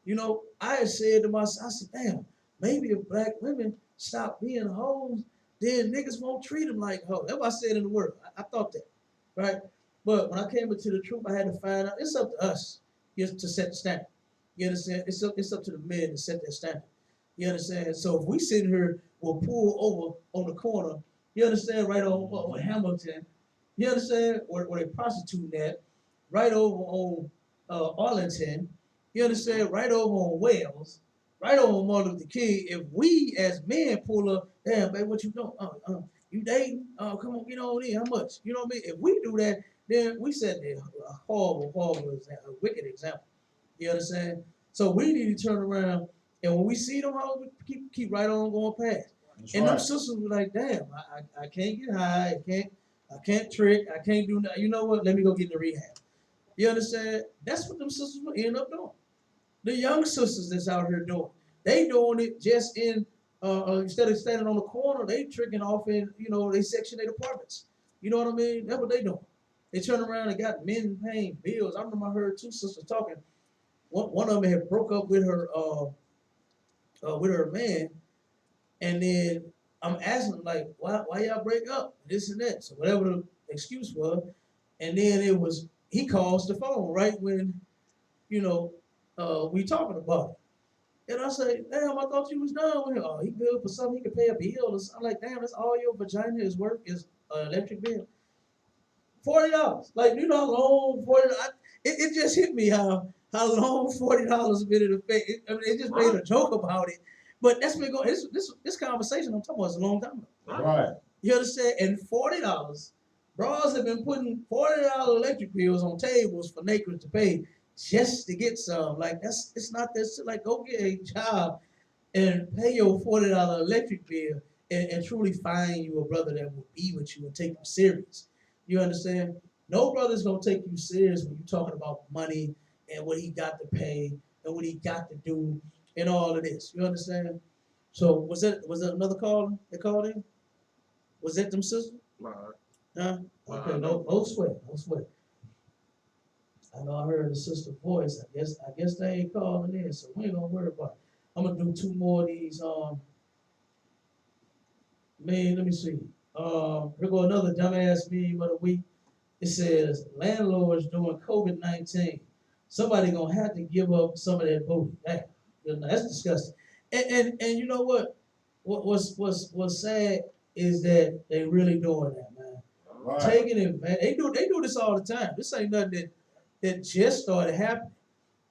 You know, I had said to myself, I said, damn, maybe if black women stop being hoes, then niggas won't treat them like hoes. That's what I said in the world. I thought that, right? But when I came into the truth, I had to find out it's up to us to set the standard. You understand? It's up to the men to set that standard. You understand? So if we sit here, we'll pull over on the corner, you understand, right on Hamilton, you understand, where they prostitute at, right over on Arlington, you understand, right over on Wales, right over on Martin Luther King. If we as men pull up, damn, babe, what you doing? You dating? Come on, get on in. How much? You know what I mean? If we do that, then we set a horrible example, a wicked example. You understand? So we need to turn around, and when we see them, we keep right on going past. That's and right. Them sisters were like, damn, I can't get high, I can't trick, I can't do nothing. You know what? Let me go get in the rehab. You understand? That's what them sisters will end up doing. The young sisters that's out here doing, they doing it just in instead of standing on the corner, they tricking off in they Section 8 apartments. You know what I mean? That's what they doing. They turn around and got men paying bills. I remember I heard two sisters talking. One of them had broke up with her man, and then I'm asking them like, why y'all break up? This and that. So whatever the excuse was, and then it was he calls the phone right when we talking about it. And I say, damn, I thought you was done with him. Oh, he good for something. He can pay a bill or something. I'm like, damn, that's all your vagina is worth is electric bill. $40. Like, you know how long $40. It just hit me how long $40 been in effect. It just made a joke about it. But that's been going. This conversation I'm talking about is a long time ago. Right. You understand? And $40, bras have been putting $40 electric bills on tables for niggas to pay just to get some. Like it's not this. Like go get a job and pay your $40 electric bill and truly find you a brother that will be with you and take you serious. You understand? No brother's gonna take you serious when you're talking about money and what he got to pay and what he got to do and all of this. You understand? So was that another call they called in? Was that them sisters? Huh? Okay, no sweat. I know I heard the sister voice. I guess they ain't calling in, so we ain't gonna worry about it. I'm gonna do two more of these. Let me see. Here go another dumbass meme of the week. It says landlords during COVID-19. Somebody gonna have to give up some of that booty. Hey, You know, that's disgusting. And you know what? What's sad is that they really doing that, man. Right. Taking advantage. They do this all the time. This ain't nothing that just started happening.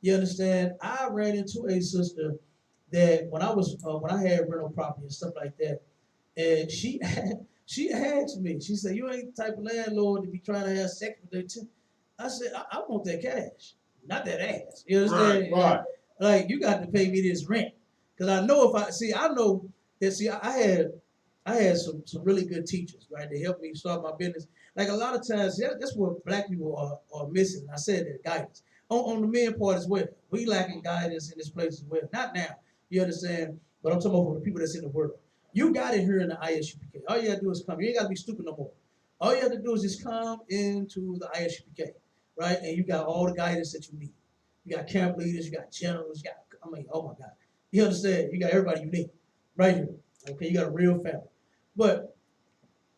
You understand? I ran into a sister that when I had rental property and stuff like that, and she asked me. She said, "You ain't the type of landlord to be trying to have sex with their tenant." I said, I want that cash, not that ass. You understand? Right. Like you got to pay me this rent, because I know if I know that I had some really good teachers, right? They helped me start my business. Like a lot of times, that's what black people are missing. I said that guidance on the men part as well. We lacking guidance in this place as well. Not now, you understand? But I'm talking about for the people that's in the world. You got it here in the ISUPK. All you gotta do is come. You ain't gotta be stupid no more. All you have to do is just come into the ISUPK, right? And you got all the guidance that you need. You got camp leaders, you got generals, oh my God. You understand? You got everybody you need right here. Okay, you got a real family. But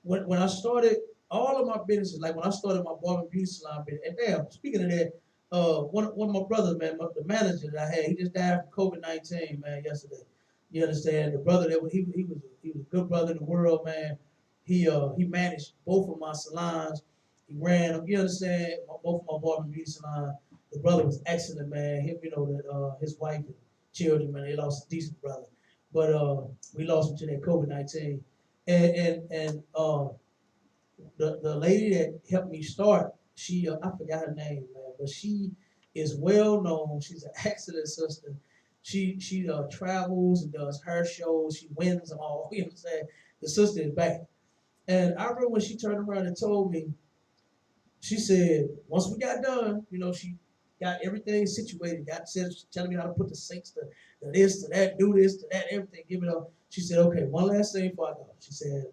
when I started all of my businesses, like when I started my barber and beauty salon business, and damn, speaking of that, one of my brothers, man, the manager that I had, he just died from COVID-19, man, yesterday. You understand? The brother that he was a good brother in the world, man. He managed both of my salons. He ran them. You understand? Both of my barber and beauty salon. The brother was excellent, man. Him, that his wife and children, man, they lost a decent brother, but we lost him to that COVID-19. And the lady that helped me start, she I forgot her name, man, but she is well known. She's an excellent sister. She travels and does her shows. She wins them all. You know what I'm saying? The sister is back. And I remember when she turned around and told me, she said, once we got done, she got everything situated, telling me how to put the sinks to this, to that, do this, to that, everything, give it up. She said, okay, one last thing before I go. She said,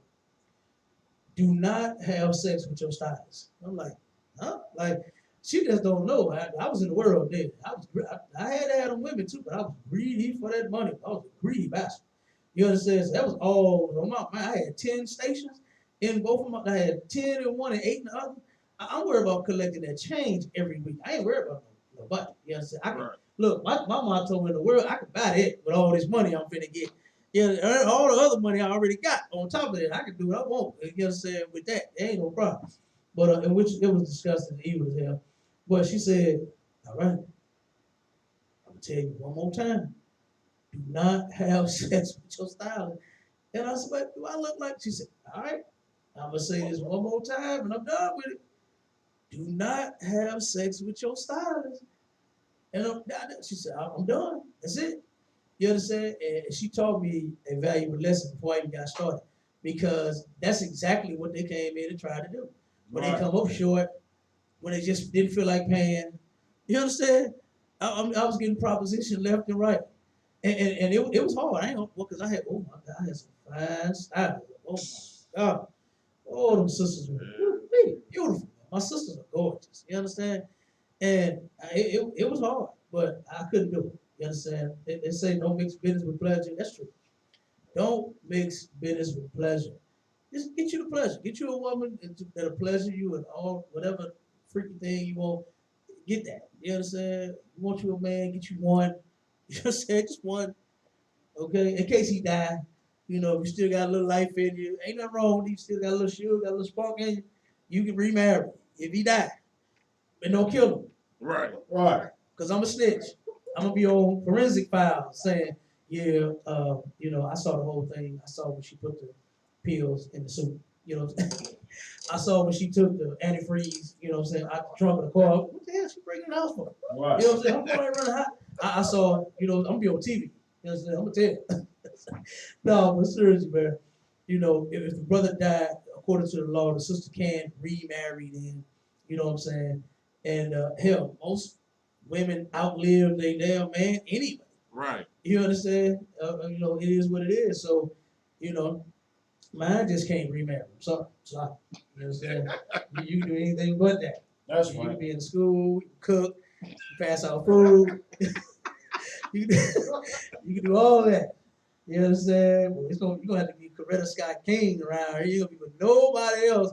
do not have sex with your stylist. I'm like, huh? Like, she just don't know. I was in the world then. I had to have them women too, but I was greedy for that money. I was a greedy bastard. You understand? So that was all on my mind. I had 10 stations in both of my. I had 10 in one and 8 in the other. I'm worried about collecting that change every week. I ain't worried about nobody. You understand? I can look. My motto in the world, I can buy that with all this money I'm finna get. Yeah, all the other money I already got on top of that, I can do what I want. You know what I'm saying? With that, there ain't no problem. But in which it was disgusting, evil as hell. But she said, all right, I'm gonna tell you one more time. Do not have sex with your stylist. And I said, what do I look like? She said, all right, I'm gonna say this one more time and I'm done with it. Do not have sex with your stylist. And she said, I'm done. That's it. You understand? And she taught me a valuable lesson before I even got started, because that's exactly what they came in to try to do. When they come up short, when they just didn't feel like paying, you understand? I was getting proposition left and right, and it was hard. I ain't gonna, because I had, oh my God, I had some fine style. Oh my God, all them sisters were beautiful. My sisters are gorgeous. You understand? And it was hard, but I couldn't do it. You understand? They say don't mix business with pleasure. That's true. Don't mix business with pleasure. Just get you the pleasure. Get you a woman that'll pleasure you and all whatever freaky thing you want. Get that. You understand? You want you a man, get you one. You understand? Just one. Okay? In case he die, if you still got a little life in you, ain't nothing wrong. You still got a little sugar, got a little spark in you. You can remarry if he die. But don't kill him. Right. Because I'm a snitch. I'm gonna be on forensic files saying, yeah, I saw the whole thing. I saw when she put the pills in the soup. You know what I'm saying? I saw when she took the antifreeze, you know what I'm saying, out the trunk of the car. What the hell she breaking the house for? Right. You know what I'm saying? I'm going running hot. I saw, I'm gonna be on TV. You know what I'm saying? I'm gonna tell you. No, but seriously, man, if the brother died, according to the law, the sister can remarry then, you know what I'm saying? And hell, most women outlive their damn man anyway. Right. You understand? It is what it is. So, mine just can't remarry. Sorry. You understand? You can do anything but that. That's You right. can be in school, you can cook, you can pass out food. you, can do all that. You understand? Well, you're gonna have to be Coretta Scott King around here. You're gonna be with nobody else.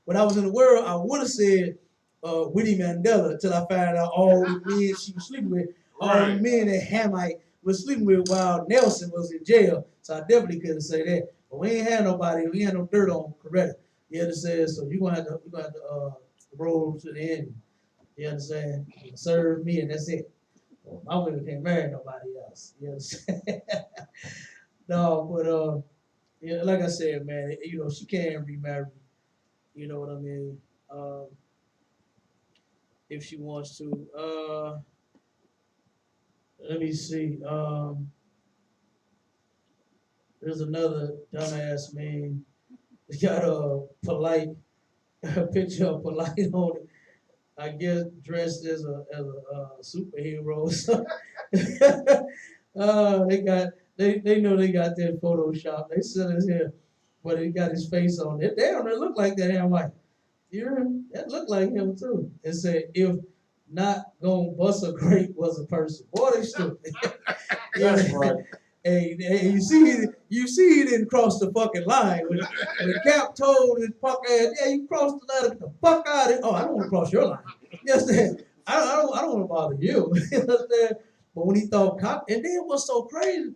When I was in the world, I would have said Winnie Mandela until I found out all the men she was sleeping with all the men at Hamite was sleeping with while Nelson was in jail. So I definitely couldn't say that. But we ain't had nobody, we had no dirt on Coretta. You understand? So you're gonna have to roll to the end. You understand? Serve me and that's it. Well, my women can't marry nobody else. You understand? No, but yeah, like I said, man, she can remarry. You know what I mean? Um, if she wants to. Let me see. There's another dumbass man. He got a polite a picture of polite on it. I guess dressed as a superhero. So they know they got that Photoshop. They sent us here, but he got his face on it. They don't look like that. And I'm like, that look like him too. It said if not gonna bust a grape was a person. Boy, they stupid. That's right. Hey, you see, he didn't cross the fucking line. When Cap told his punk ass, yeah, you crossed the line, get the fuck out of here. Oh, I don't want to cross your line. You understand? I don't want to bother you. You understand? But when he thought Cop, and then what's so crazy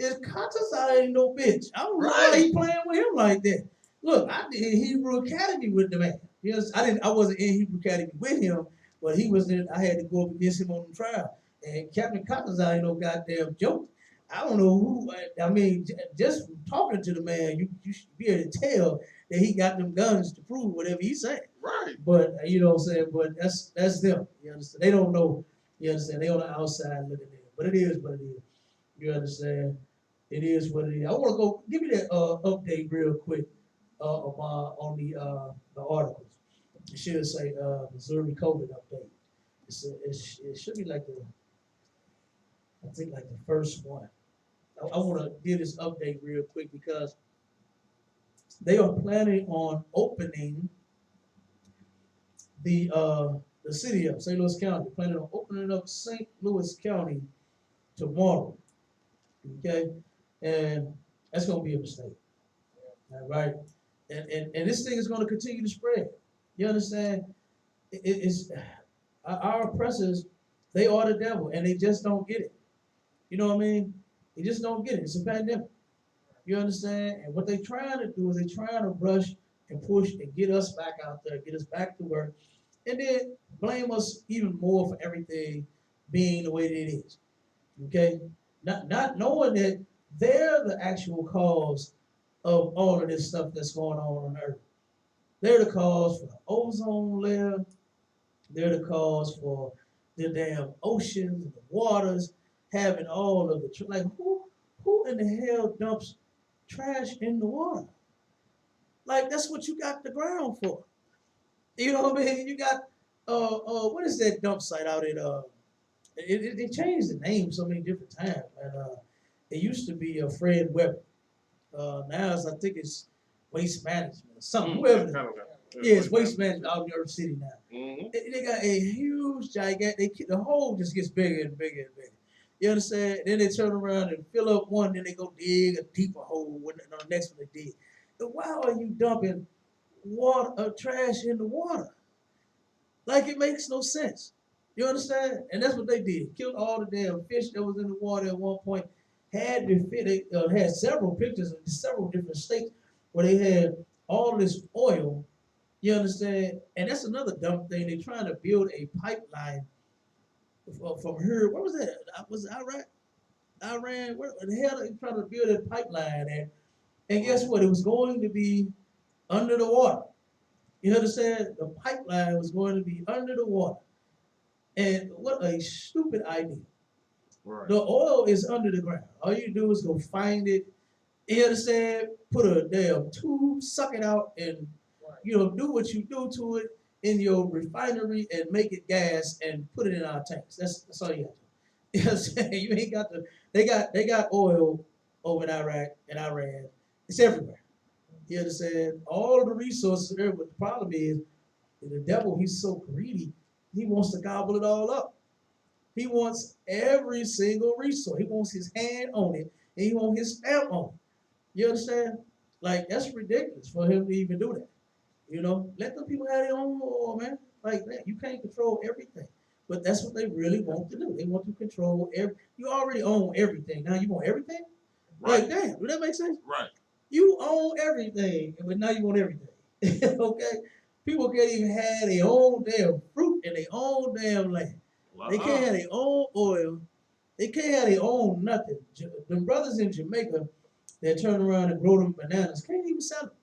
is Contessa ain't no bitch. I don't know why he playing with him like that. Look, I did Hebrew Academy with the man. Yes, I wasn't in Hebrew Academy with him, but he was in. I had to go up against him on the trial. And Captain Contessa ain't no goddamn joke. I don't know who. I mean, just from talking to the man, you should be able to tell that he got them guns to prove whatever he's saying. Right. But you know what I'm saying. But that's them. You understand? They don't know. You understand? They on the outside looking in. But it is what it is. You understand? It is what it is. I want to go give me that update real quick on the articles. It should say Missouri COVID update. It should be like I think like the first one. I want to give this update real quick because they are planning on opening the city of St. Louis County. They're planning on opening up St. Louis County tomorrow. Okay, and that's gonna be a mistake. All right, and this thing is gonna continue to spread. You understand? It's our oppressors. They are the devil, and they just don't get it. You know what I mean? They just don't get it. It's a pandemic. You understand? And what they're trying to do is they're trying to rush and push and get us back out there, get us back to work, and then blame us even more for everything being the way that it is. Okay? Not knowing that they're the actual cause of all of this stuff that's going on Earth. They're the cause for the ozone layer. They're the cause for the damn oceans and the waters having all of the like who in the hell dumps trash in the water? Like that's what you got the ground for. You know what I mean? You got what is that dump site out at they changed the name so many different times. And it used to be Fred Weber. Now I think it's Waste Management or something. Whoever. Yeah, it's Waste Management out in New York City now. Mm-hmm. They got a huge, gigantic. The hole just gets bigger and bigger and bigger. You understand? Then they turn around and fill up one, then they go dig a deeper hole when the next one they dig. And why are you dumping water, trash in the water? Like it makes no sense. You understand? And that's what they did. Killed all the damn fish that was in the water at one point. Had had several pictures in several different states where they had all this oil. You understand? And that's another dumb thing. They're trying to build a pipeline from here. What was that? Was it Iraq? Iran? Where the hell are they trying to build a pipeline at? And guess what? It was going to be under the water. You understand? The pipeline was going to be under the water. And what a stupid idea. Right. The oil is under the ground. All you do is go find it. You understand? Put a damn tube, suck it out, and do what you do to it in your refinery and make it gas and put it in our tanks. That's all you got to do. You know what I'm saying? You ain't got to. They got oil over in Iraq and Iran. It's everywhere. You understand? All of the resources are there, but the problem is the devil. He's so greedy. He wants to gobble it all up. He wants every single resource. He wants his hand on it, and he wants his stamp on it. You understand? Like that's ridiculous for him to even do that. Let the people have their own oil, man. Like that, you can't control everything. But that's what they really want to do. They want to control every. You already own everything. Now you want everything. Like, Right. damn, does that make sense? Right. You own everything, but now you want everything. Okay? People can't even have their own damn fruit in their own damn land. They can't have their own oil. They can't have their own nothing. The brothers in Jamaica that turn around and grow them bananas can't even sell them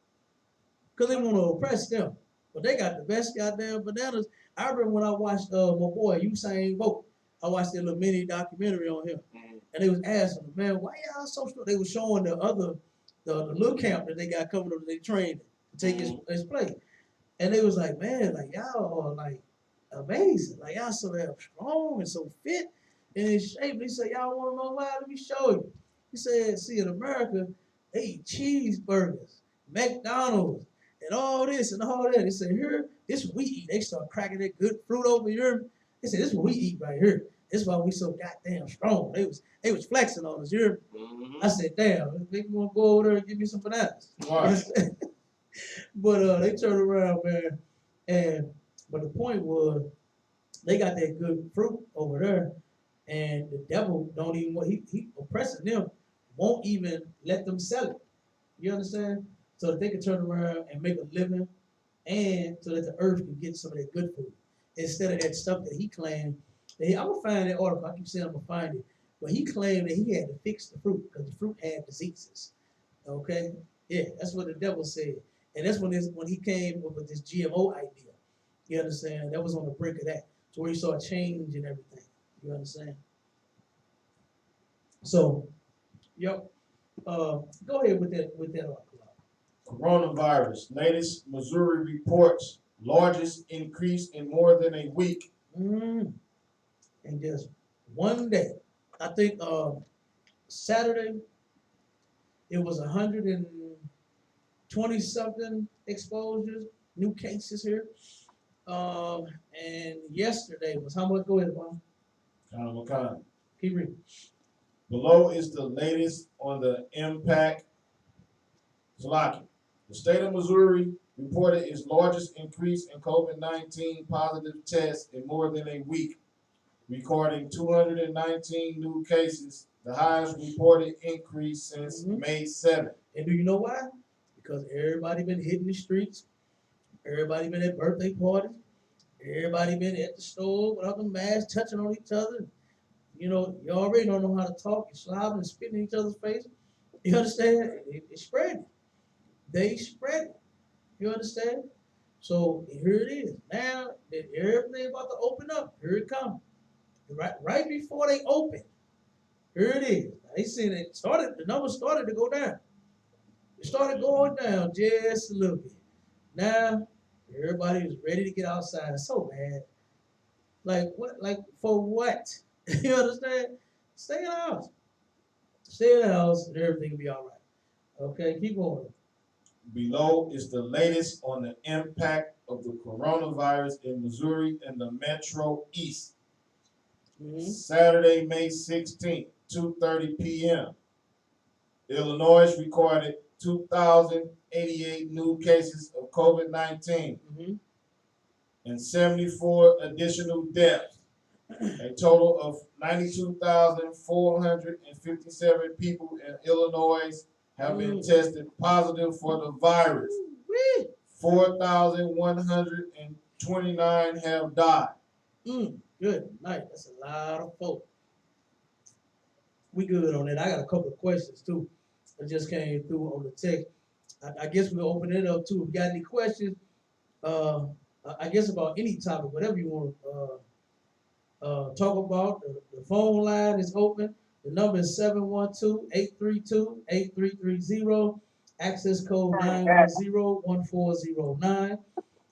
because they want to oppress them. But they got the best goddamn bananas. I remember when I watched my boy Usain Bolt. I watched that little mini documentary on him, and they was asking him, man, why y'all so strong? They was showing the little camp that they got coming up that they trained to take his place, and they was like, man, like y'all are like amazing, like y'all so damn strong and so fit and in shape. He said, y'all want to know why? Let me show you. He said, see, in America, they eat cheeseburgers, McDonald's, and all this and all that. He said, here, this is what we eat. They start cracking that good fruit over here. They said, this is what we eat right here. This is why we so goddamn strong. They was flexing on us. You I said, damn, they want to go over there and give me some bananas. Right. But they turned around, man, and but the point was they got that good fruit over there, and the devil don't even want he oppressing them, won't even let them sell it. You understand? So that they can turn around and make a living, and so that the earth can get some of that good food instead of that stuff that he claimed. I'm gonna find that article. I keep saying I'm gonna find it, but he claimed that he had to fix the fruit because the fruit had diseases. Okay, yeah, that's what the devil said, and that's when he came up with this GMO idea. You understand? That was on the brink of that, to where he saw a change in everything. You understand? So, yep. Go ahead with that article. Coronavirus. Latest Missouri reports largest increase in more than a week. Mm. And just one day, I think Saturday, it was 120 something exposures, new cases here. And yesterday was how much? Go ahead, Mom. Kind. Keep reading. Below is the latest on the impact. Salaki. The state of Missouri reported its largest increase in COVID-19 positive tests in more than a week, recording 219 new cases, the highest reported increase since May 7th. And do you know why? Because everybody been hitting the streets. Everybody been at birthday parties. Everybody been at the store without the masks, touching on each other. You know, you already don't know how to talk. You're slobbing and spitting in each other's face. You understand? It spread. They spread it. You understand? So here it is. Now that everything about to open up, here it comes. Right before they open, here it is. Now, they said the numbers started to go down. It started going down just a little bit. Now everybody is ready to get outside so bad. Like what? Like for what? You understand? Stay in the house. Stay in the house, and everything will be all right. Okay, keep going. Below is the latest on the impact of the coronavirus in Missouri and the Metro East. Saturday, May 16th, 2:30 p.m. Illinois recorded 2,088 new cases of COVID-19 and 74 additional deaths. A total of 92,457 people in Illinois have been tested positive for the virus. 4,129 have died. Good night. That's a lot of folk. We good on that. I got a couple of questions too. I just came through on the text. I guess we'll open it up too. If you got any questions, uh, I guess about any topic, whatever you want to talk about. The phone line is open. The number is 712-832-8330. Access code 910-1409.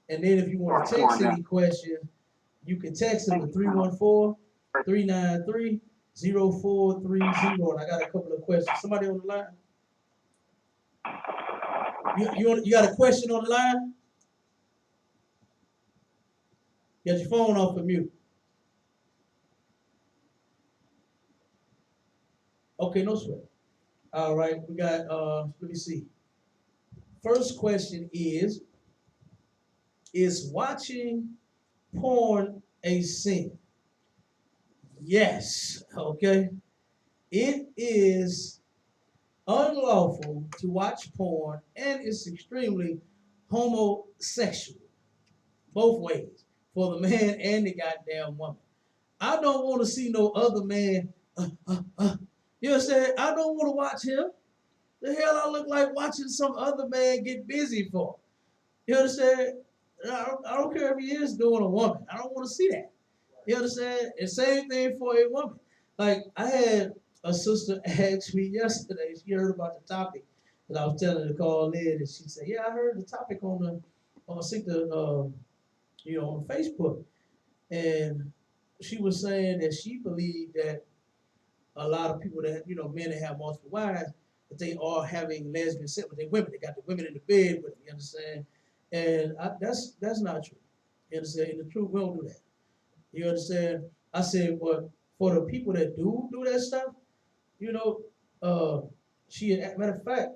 And then if you want to text any questions, you can text them to 314-393-0430. And I got a couple of questions. Somebody on the line? You got a question on the line? Get your phone off of mute. Okay, no sweat. All right, we got let me see. First question is watching porn a sin? Yes, okay. It is unlawful to watch porn and it's extremely homosexual, both ways, for the man and the goddamn woman. I don't want to see no other man. You know what I'm saying? I don't want to watch him. The hell I look like watching some other man get busy for? You understand? I don't care if he is doing a woman. I don't want to see that. You understand? And same thing for a woman. Like I had a sister ask me yesterday. She heard about the topic that I was telling her to call in, and she said, "Yeah, I heard the topic on I think on Facebook." And she was saying that she believed that a lot of people that men that have multiple wives, that they are having lesbian sex with their women. They got the women in the bed with them. You understand? And that's not true. You understand? In the truth, we don't do that. You understand? I said, but for the people that do that stuff, you know, uh, matter of fact,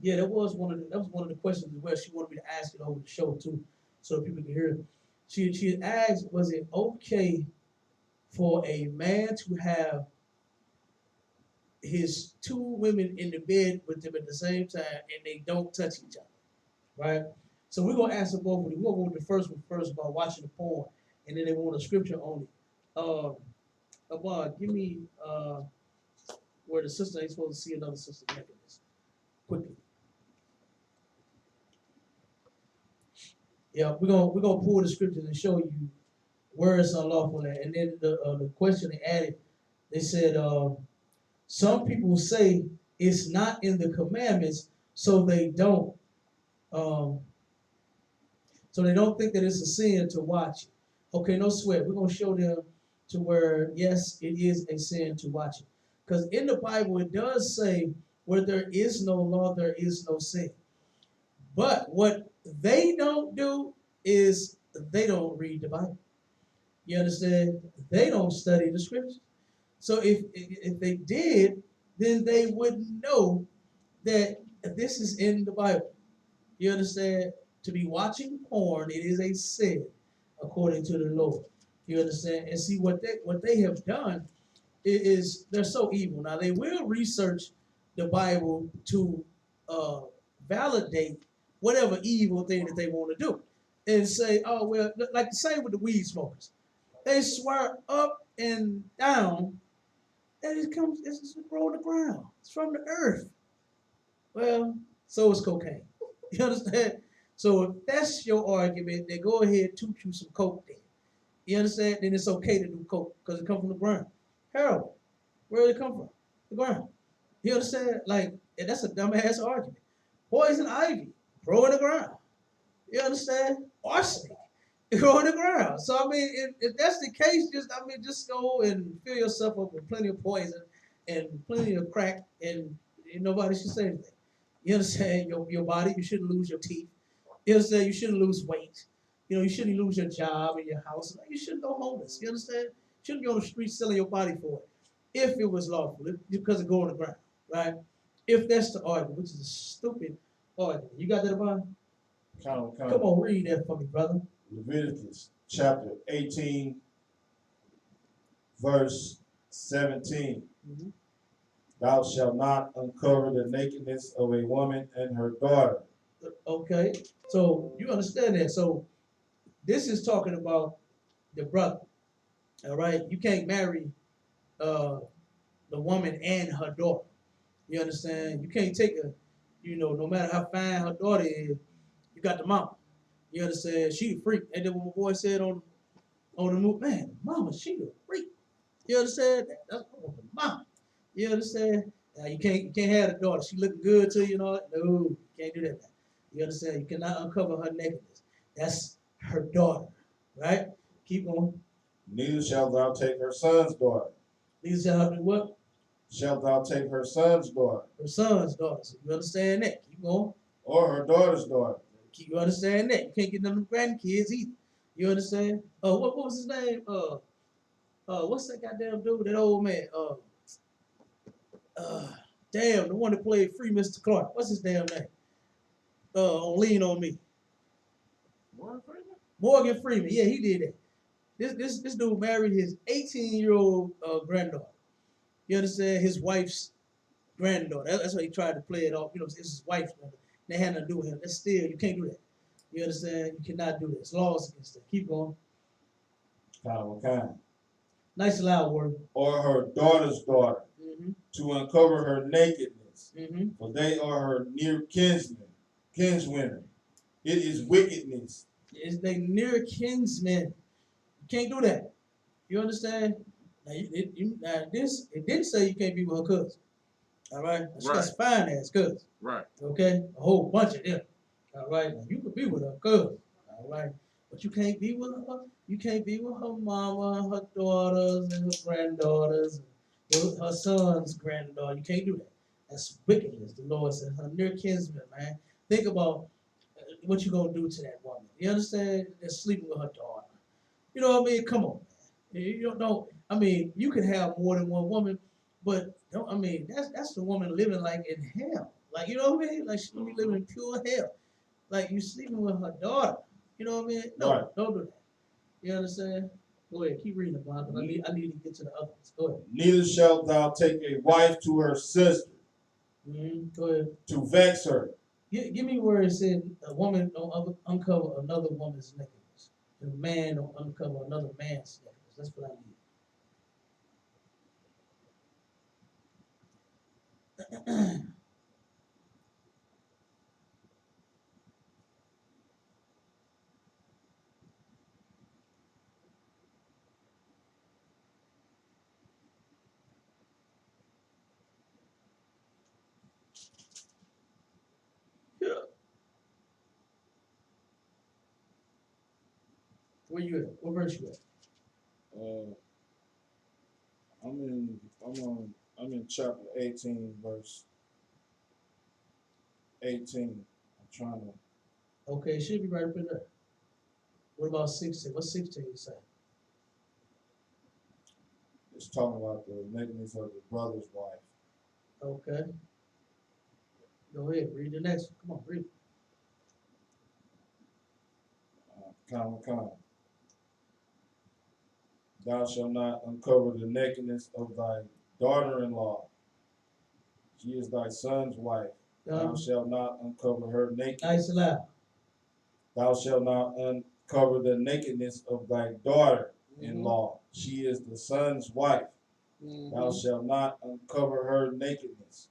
yeah, that was one of the questions as well. She wanted me to ask it over the show too, so that people can hear it. She had asked, was it okay for a man to have his two women in the bed with them at the same time and they don't touch each other, right? So we're gonna answer both of them. We're gonna go with the first one first about watching the porn, and then they want a scripture on it. Abad, give me where the sister ain't supposed to see another sister naked this quickly. Yeah, we're gonna pull the scriptures and show you where it's unlawful at. And then the question they added, they said some people say it's not in the commandments, so they don't um, think that it's a sin to watch it. Okay, no sweat. We're gonna show them to where yes, it is a sin to watch it. Because in the Bible it does say where there is no law, there is no sin. But what they don't do is they don't read the Bible. You understand? They don't study the scriptures. So if they did, then they would know that this is in the Bible. You understand? To be watching porn, it is a sin according to the Lord. You understand? And see what they have done is they're so evil. Now they will research the Bible to uh, validate whatever evil thing that they want to do, and say, oh well, like the same with the weed smokers. They swear up and down that it's just grow the ground. It's from the earth. Well, so is cocaine. You understand? So if that's your argument, then go ahead toot you some coke then. You understand? Then it's okay to do coke because it comes from the ground. Heroin, where did it come from? The ground. You understand? Like, and that's a dumbass argument. Poison ivy, grow in the ground. You understand? Arsenic, grow in the ground. So I mean, if that's the case, just go and fill yourself up with plenty of poison and plenty of crack, and nobody should say anything. You understand? Your body, you shouldn't lose your teeth. You understand? You shouldn't lose weight. You shouldn't lose your job and your house. You shouldn't go homeless. You understand? You shouldn't be on the street selling your body for it. If it was lawful, because it go on the ground, right? If that's the argument, which is a stupid argument. You got that, Devon? Come on, read that for me, brother. Leviticus chapter 18, verse 17. Mm-hmm. Thou shalt not uncover the nakedness of a woman and her daughter. Okay, so you understand that. So this is talking about the brother. All right, you can't marry the woman and her daughter. You understand? You can't take no matter how fine her daughter is, you got the mama. You understand? She a freak. And then what my boy said on the move, man, mama, she a freak. You understand? That's the mama. You understand? Now you can't have a daughter. She looking good to you, No, you can't do that. You understand? You cannot uncover her nakedness. That's her daughter, right? Keep going. Neither shalt thou take her son's daughter. Neither shalt thou do what? Shalt thou take her son's daughter. Her son's daughter. So you understand that? Keep going. Or her daughter's daughter. You understand that? You can't get them grandkids either. You understand? What was his name? What's that goddamn dude? That old man. Damn, the one that played Free Mr. Clark. What's his damn name? On Lean on Me. Morgan Freeman? Morgan Freeman. Yeah, he did that. This dude married his 18-year-old granddaughter. You understand? His wife's granddaughter. That's why he tried to play it off. You know, it's his wife's granddaughter. They had nothing to do with him. That's still, you can't do that. You understand? You cannot do this. Laws against that. Keep going. Kind. Nice loud word. Or her daughter's daughter, to uncover her nakedness, for they are her near kinswomen. It is wickedness. It's they near kinsmen. You can't do that. You understand? Now, it didn't say you can't be with her cousin. All right? She got some fine ass cousins. Right. Okay? A whole bunch of them. All right? Now, you could be with her cousin. All right? But you can't be with her. You can't be with her mama, her daughters, and her granddaughters, and her son's granddaughter. You can't do that. That's wickedness. The Lord said, her near kinsman, man. Think about what you gonna do to that woman. You understand? They're sleeping with her daughter. You know what I mean? Come on, man. You don't. I mean, you can have more than one woman, but don't. I mean, that's the woman living like in hell. Like you know what I mean? Like she be living in pure hell. Like you sleeping with her daughter. You know what I mean? No, Right. don't do that. You understand? Go ahead, keep reading about it. I need to get to the other ones. Go ahead. Neither shalt thou take a wife to her sister Go ahead. to vex her. Give me where it said a woman don't uncover another woman's nakedness. A man don't uncover another man's nakedness. That's what I need. Yeah. Where you at? What verse you at? I'm in chapter 18, verse 18. I'm trying to. Okay, it should be right up in there. What about 16? What's 16 say? It's talking about the nakedness of the brother's wife. Okay. Go ahead, read the next one. Come on, read. Thou shalt not uncover the nakedness of thy daughter-in-law. She is thy son's wife. Thou shalt not uncover her nakedness. Nice and loud. Thou shalt not uncover the nakedness of thy daughter-in-law. She is the son's wife. Thou shalt not uncover her nakedness.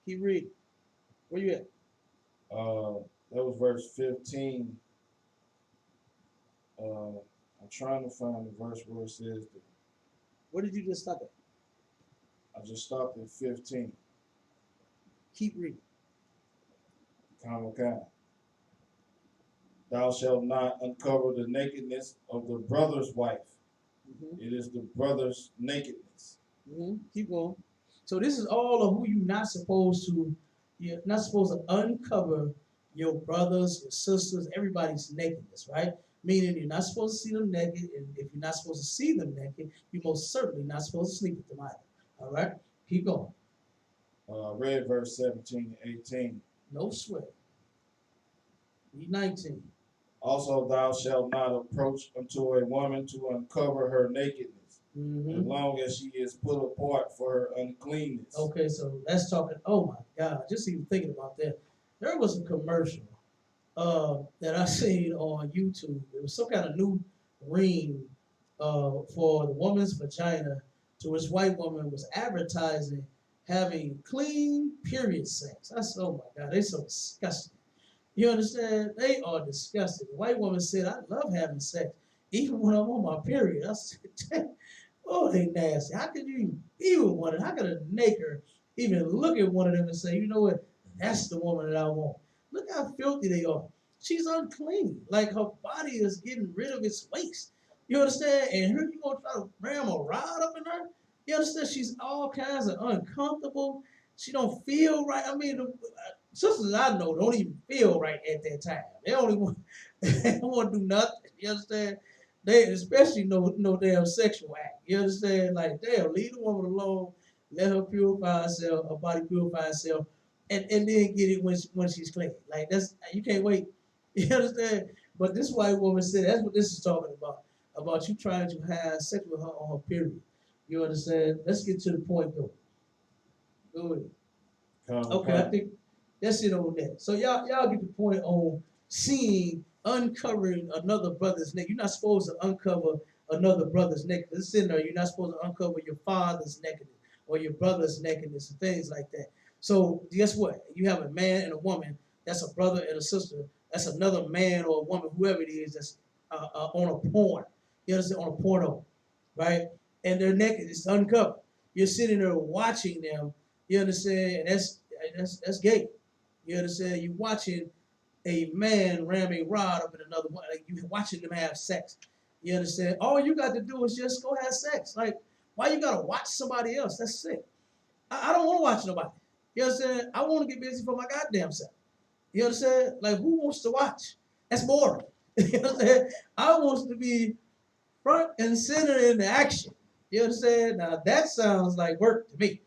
Keep reading. Where you at? That was verse 15. I'm trying to find the verse where it says that. Where did you just stop at? I just stopped at 15. Keep reading. Thou shalt not uncover the nakedness of the brother's wife. It is the brother's nakedness. Keep going. So this is all of who you're not supposed to. You're not supposed to uncover your brothers, your sisters, everybody's nakedness, right? Meaning you're not supposed to see them naked, and if you're not supposed to see them naked, you're most certainly not supposed to sleep with them either. All right? Keep going. Read verse 17 and 18. No sweat. Read 19. Also, thou shalt not approach unto a woman to uncover her nakedness, as long as she is put apart for her uncleanness. Okay, so that's talking. Oh my God! Just even thinking about that, there was a commercial that I seen on YouTube. It was some kind of new ring for the woman's vagina, to which white woman was advertising having clean period sex. I said, oh my God, they so disgusting. You understand? They are disgusting. The white woman said, I love having sex, even when I'm on my period. I said, oh, they nasty. How could you even be with one of them? How could a nigger even look at one of them and say, you know what, that's the woman that I want? Look how filthy they are. She's unclean. Like her body is getting rid of its waste. You understand? And here you gonna try to ram a rod up in her? You understand? She's all kinds of uncomfortable. She don't feel right. I mean, the sisters I know don't even feel right at that time. They only want, they don't want to do nothing. You understand? They especially no damn sexual act. You understand? Like, damn, leave the woman alone, let her purify herself, her body purify herself, and then get it when she's clean. Like, that's, you can't wait You understand? But this white woman said that's what this is talking about you trying to have sex with her on her period. You understand? Let's get to the point though. Go ahead. Common Okay, I pipe. think that's it on that. So y'all get the point on seeing uncovering another brother's neck. You're not supposed to uncover another brother's neck. It's in there. You're not supposed to uncover your father's nakedness or your brother's nakedness and things like that. So guess what? You have a man and a woman. That's a brother and a sister. That's another man or a woman, whoever it is, that's on a porn. You understand? On a porno, right? And their naked is uncovered. You're sitting there watching them. You understand? And that's gay. You understand? You watching a man ram a rod up in another one. Like you watching them have sex. You understand? All you got to do is just go have sex. Like, why you gotta watch somebody else? That's sick. I don't want to watch nobody. You understand? I want to get busy for my goddamn self. You understand? Like, who wants to watch? That's boring. You understand? I want to be front and center in the action. You understand? Now that sounds like work to me.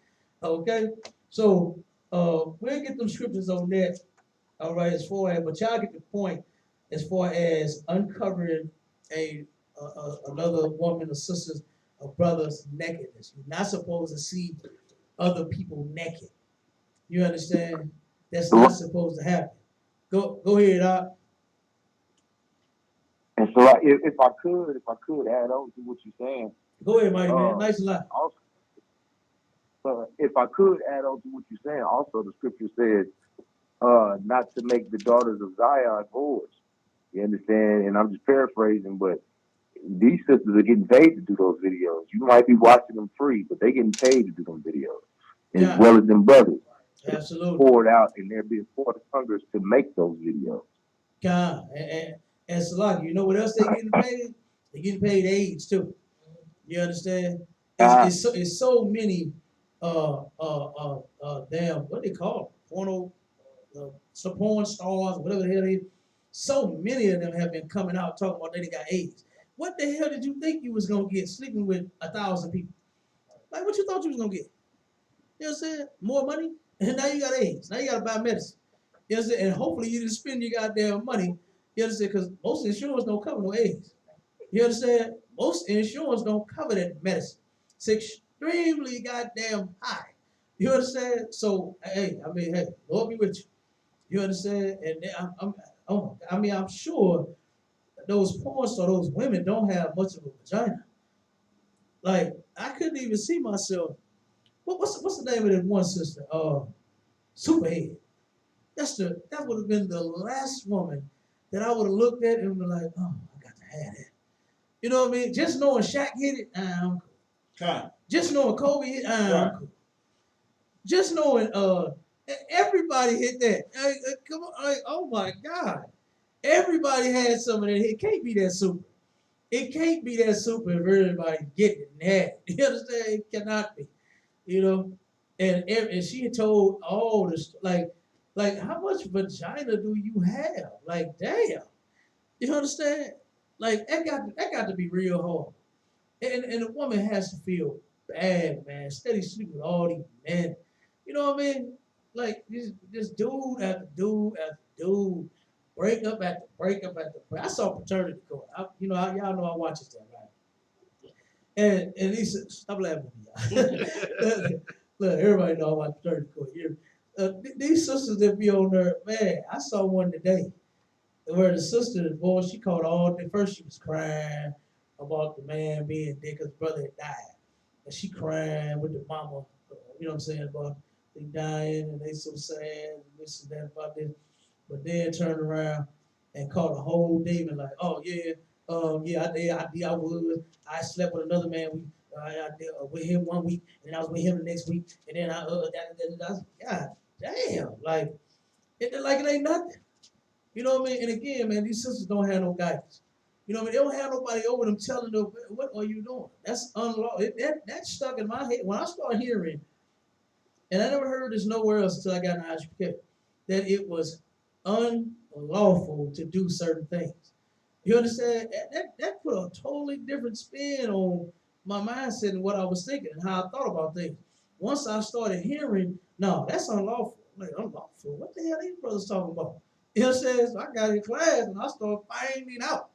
Okay, so we'll get them scriptures on that. All right, as far as, but y'all get the point as far as uncovering another woman or sister's or brother's nakedness. You're not supposed to see other people naked. You understand? That's not supposed to happen. Go ahead, And so, if I could add on to what you're saying, Go ahead, mighty man. uh, Nice and loud. also, if I could add on to what you're saying, also the scripture says, not to make the daughters of Zion whores. You understand? And I'm just paraphrasing, but these sisters are getting paid to do those videos. You might be watching them free, but they're getting paid to do them videos, as God, well as them brothers absolutely. poured out, and they're being poured hungers to make those videos. God, and Salaki, you know what else they getting paid? They getting paid AIDS too. You understand? Uh, It's so many damn, what they call them? Porno, some porn stars, whatever the hell they. So many of them have been coming out talking about they got AIDS. What the hell did you think you was gonna get sleeping with 1,000 people? Like, what you thought you was gonna get? You know what I'm saying? More money, and now you got AIDS. Now you gotta buy medicine. You know what I'm saying? And hopefully you didn't spend your goddamn money. You understand? Because most insurance don't cover no AIDS. You understand? Most insurance don't cover that medicine. It's extremely goddamn high. You understand? So hey, I mean, hey, Lord be with you. You understand? And I'm sure those porn stars, those women don't have much of a vagina. Like, I couldn't even see myself. What's the name of that one sister? Superhead. That would have been the last woman that I would have looked at and been like, oh, I got to have that. You know what I mean? Just knowing Shaq hit it, I'm cool. Con. Just knowing Kobe hit, Right. I'm cool. Just knowing everybody hit that. Come on, oh my God. Everybody had some of that. It can't be that super. It can't be that super if everybody getting it and had it. You understand? It cannot be. You know? And she had told all this like how much vagina do you have? Like damn. You understand? Like that got to be real hard. And a woman has to feel bad, man. Steady sleeping with all these men. You know what I mean? Like this dude after dude after dude, breakup after breakup after breakup. I saw Paternity Court. Y'all know I watch it, right? And he said, stop laughing at me, y'all. Look, everybody know I watch Paternity Court. These sisters that be on there, man. I saw one today where the sister, boy, she called all day. First, she was crying about the man being dead because brother had died. And she crying with the mama, you know what I'm saying, about they dying and they so sad and this and that about this. But then turned around and called a whole demon like, oh yeah, yeah, I would. I slept with another man. I did with him 1 week, and then I was with him the next week, and then God damn, like it ain't nothing. You know what I mean? And again, man, these sisters don't have no guidance. You know what I mean? They don't have nobody over them telling them, what are you doing? That's unlawful. That stuck in my head. When I started hearing, and I never heard this nowhere else until I got in Isupk, that it was unlawful to do certain things. You understand? That put a totally different spin on my mindset and what I was thinking and how I thought about things. Once I started hearing, no, that's unlawful. I'm like, unlawful? What the hell are these brothers talking about? You know what I'm saying? So I got in class and I started finding out.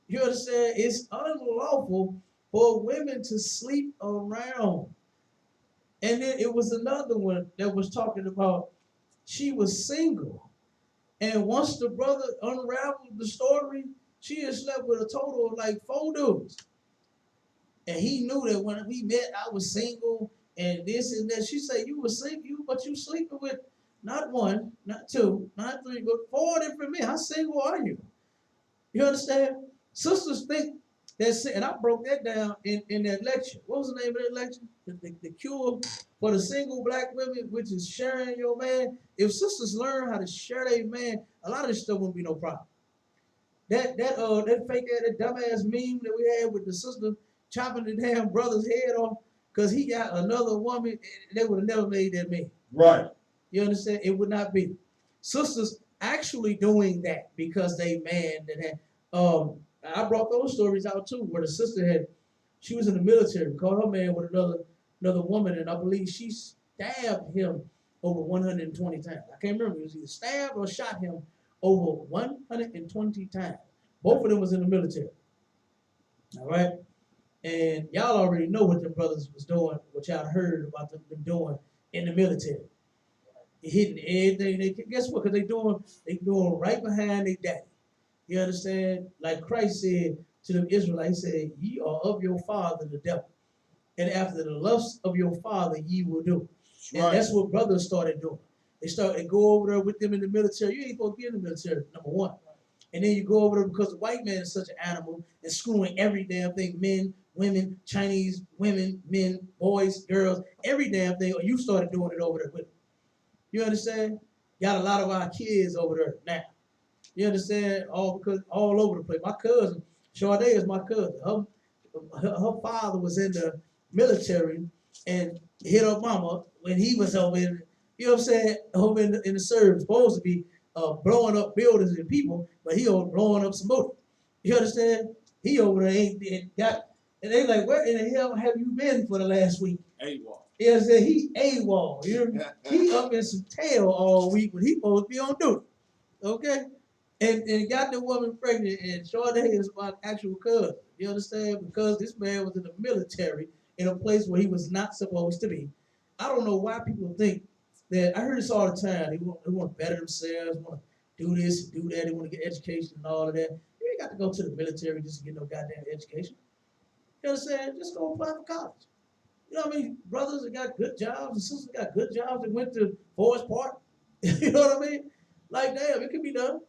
You understand? It's unlawful for women to sleep around. And then it was another one that was talking about she was single. And once the brother unraveled the story, she had slept with a total of like 4 dudes. And he knew that when we met, I was single and this and that. She said, you were single, but you sleeping with not one, not two, not three, but 4 different men. How single are you? You understand? Sisters think that's it. And I broke that down in that lecture. What was the name of that lecture? The cure for the single black women, which is sharing your man. If sisters learn how to share their man, a lot of this stuff won't be no problem. That fake that dumbass meme that we had with the sister chopping the damn brother's head off because he got another woman, they would have never made that meme. Right. You understand? It would not be. Sisters actually doing that because they man that had I brought those stories out too, where the sister she was in the military, caught her man with another woman, and I believe she stabbed him over 120 times. I can't remember. It was either stabbed or shot him over 120 times. Both of them was in the military. All right. And y'all already know what them brothers was doing, what y'all heard about them doing in the military. Hitting everything they can. Guess what? Because they doing right behind their daddy. You understand? Like Christ said to the Israelites, he said, ye are of your father the devil. And after the lusts of your father, ye will do. And that's what brothers started doing. They started go over there with them in the military. You ain't supposed to be in the military, number one. And then you go over there because the white man is such an animal and screwing every damn thing, men, women, Chinese women, men, boys, girls, every damn thing. Or you started doing it over there with them. You understand? Got a lot of our kids over there now. You understand? All over the place. My cousin, Sade is my cousin. Her father was in the military and hit her mama when he was over in, you know what I'm saying, over in the service, supposed to be blowing up buildings and people, but he over blowing up some motor. You understand? He over there ain't got, and they like, where in the hell have you been for the last week? AWOL. You understand? He AWOL. You know? He up in some tail all week when he supposed to be on duty. Okay? And got the woman pregnant, and Sade is my actual cousin. You understand? Because this man was in the military in a place where he was not supposed to be. I don't know why people think that. I hear this all the time. They want to better themselves, want to do this, do that. They want to get education and all of that. You ain't got to go to the military just to get no goddamn education. You understand? Just go apply for college. You know what I mean? Brothers that got good jobs and sisters that got good jobs that went to Forest Park. You know what I mean? Like, damn, it can be done.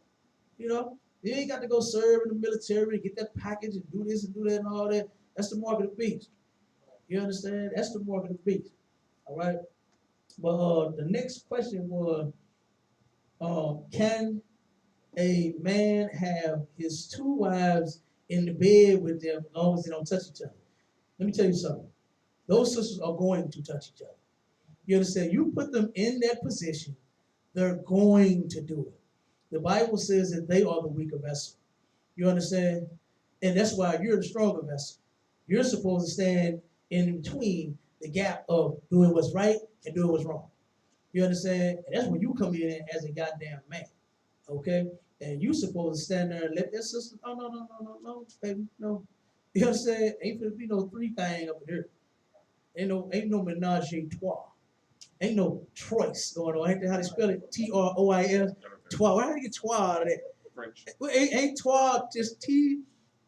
You know, you ain't got to go serve in the military and get that package and do this and do that and all that. That's the mark of the beast. You understand? That's the mark of the beast. All right. But the next question was, can a man have his 2 wives in the bed with them as long as they don't touch each other? Let me tell you something. Those sisters are going to touch each other. You understand? You put them in that position, they're going to do it. The Bible says that they are the weaker vessel. You understand? And that's why you're the stronger vessel. You're supposed to stand in between the gap of doing what's right and doing what's wrong. You understand? And that's when you come in as a goddamn man. Okay? And you supposed to stand there and let that sister, oh, no, baby, no. You understand? Ain't gonna be no 3 thing up here. Ain't no menage a trois. Ain't no Troyes going on. Ain't that how they spell it? Trois. Trois. Why do you get trois out of that? French. Well, ain't trois just T?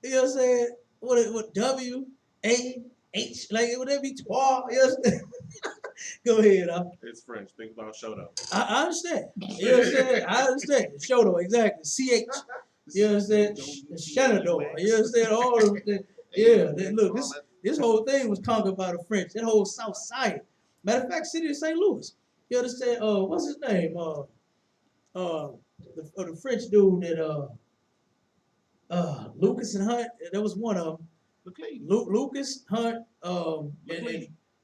You know what I'm saying? What W A H? Like would that be trois? You know what I'm saying? Go ahead. It's French. Think about Shoto. I understand. You know what I'm saying? I understand. Shoto, exactly. CH. You understand? Shenandoah. You understand? All of them. Yeah. Look, this whole thing was conquered by the French. That whole South Side. Matter of fact, city of St. Louis. You understand? What's his name? The French dude that Lucas and Hunt. There was one of them. Lucas Hunt. And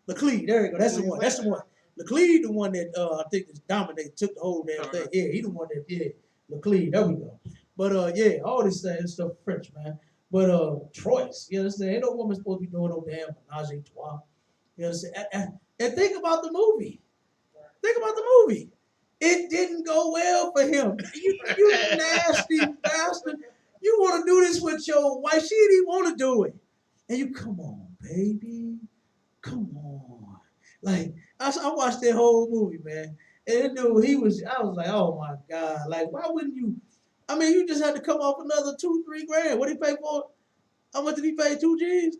Leclerc. There you go. That's the one. That's the one. Leclerc, the one that I think is dominated, took the whole damn thing. Yeah, he the one that Leclerc. There we go. But yeah, all this stuff French, man. But Troyes, you understand? Ain't no woman supposed to be doing no damn menage a trois. You understand? And think about the movie. Think about the movie. It didn't go well for him. You nasty bastard. You want to do this with your wife. She didn't even want to do it. And you, come on, baby. Come on. Like, I watched that whole movie, man. And that dude, I was like, oh my God. Like, why wouldn't you? I mean, you just had to come off another 2-3 grand. What did he pay for it? How much did he pay? 2 G's?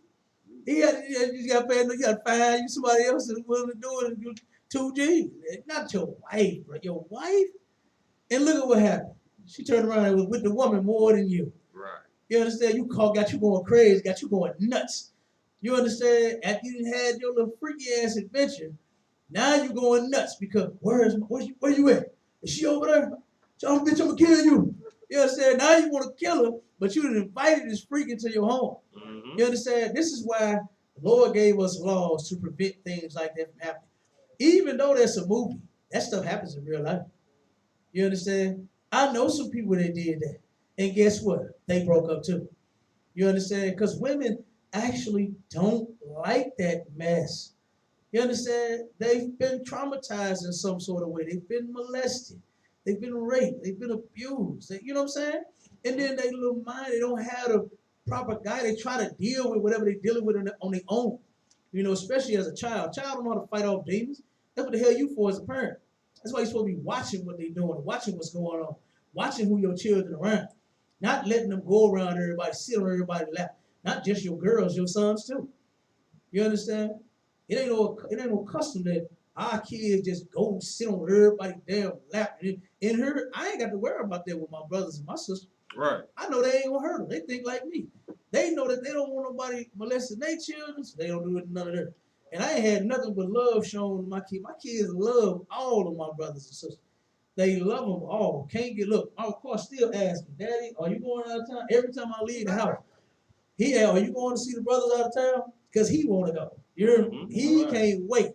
You got to pay, you got to find you somebody else that's willing to do it and do 2 G's. Not your wife, bro. Your wife? And look at what happened. She turned around and was with the woman more than you. Right. You understand? Got you going crazy, got you going nuts. You understand? After you had your little freaky ass adventure, now you going nuts because where you at? Is she over there? Oh, bitch, I'm gonna kill you. You understand? Now you want to kill her, but you done invited this freak into your home. Mm-hmm. You understand? This is why the Lord gave us laws to prevent things like that from happening. Even though that's a movie, that stuff happens in real life. You understand? I know some people that did that. And guess what? They broke up too. You understand? Because women actually don't like that mess. You understand? They've been traumatized in some sort of way. They've been molested. They've been raped. They've been abused. You know what I'm saying? And then they little mind, they don't have the proper guy. They try to deal with whatever they're dealing with on their own. You know, especially as a child. Child don't know how to fight off demons. That's what the hell you for as a parent. That's why you're supposed to be watching what they're doing, watching what's going on, watching who your children are around. Not letting them go around everybody, sit on everybody's lap. Not just your girls, your sons too. You understand? It ain't no custom that our kids just go sit on everybody's damn lap. In her, I ain't got to worry about that with my brothers and my sisters. Right. I know they ain't gonna hurt them. They think like me. They know that they don't want nobody molesting their children, so they don't do it none of that. And I ain't had nothing but love shown to my kids. My kids love all of my brothers and sisters. They love them all. Can't get, look, of course, still ask me, Daddy, are you going out of town? Every time I leave the house, are you going to see the brothers out of town? Because he want to go. You hear me? He can't wait.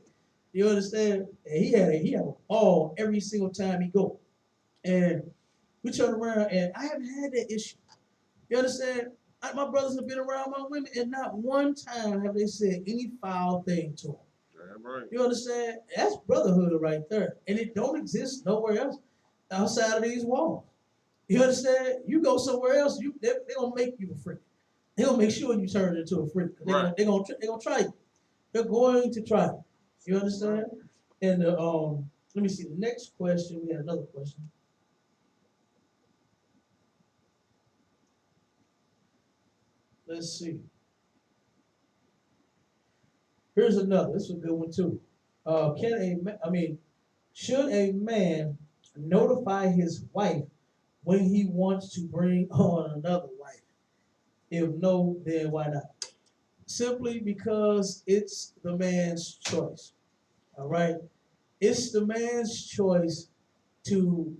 You understand? And he had a ball every single time he go. And we turn around, and I haven't had that issue. You understand? My brothers have been around my women, and not one time have they said any foul thing to them. Right. You understand? That's brotherhood right there. And it don't exist nowhere else outside of these walls. You understand? You go somewhere else, they're going to make you a freak. They're going to make sure you turn into a freak. They're going to try you. They're going to try you. You understand? And let me see, the next question, we had another question. Let's see. Here's another. This is a good one too. Should a man notify his wife when he wants to bring on another wife? If no, then why not? Simply because it's the man's choice. All right? It's the man's choice to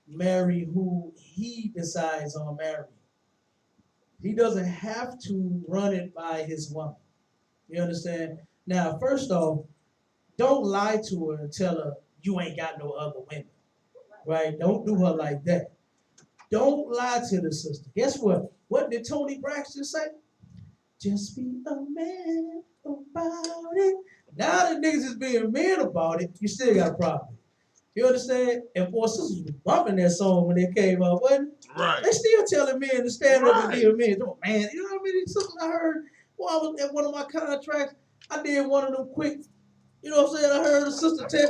marry who he decides on marrying. He doesn't have to run it by his woman. You understand? Now, first off, don't lie to her and tell her you ain't got no other women. Right? Don't do her like that. Don't lie to the sister. Guess what? What did Tony Braxton say? Just be a man about it. Now that niggas is being men about it, you still got a problem. You understand? And boy, sisters was bumping that song when they came out, wasn't it? Right. They still telling men to stand up and be a man. Oh, man, you know how many sisters I heard while I was at one of my contracts? I did one of them quick. You know what I'm saying? I heard a sister tell,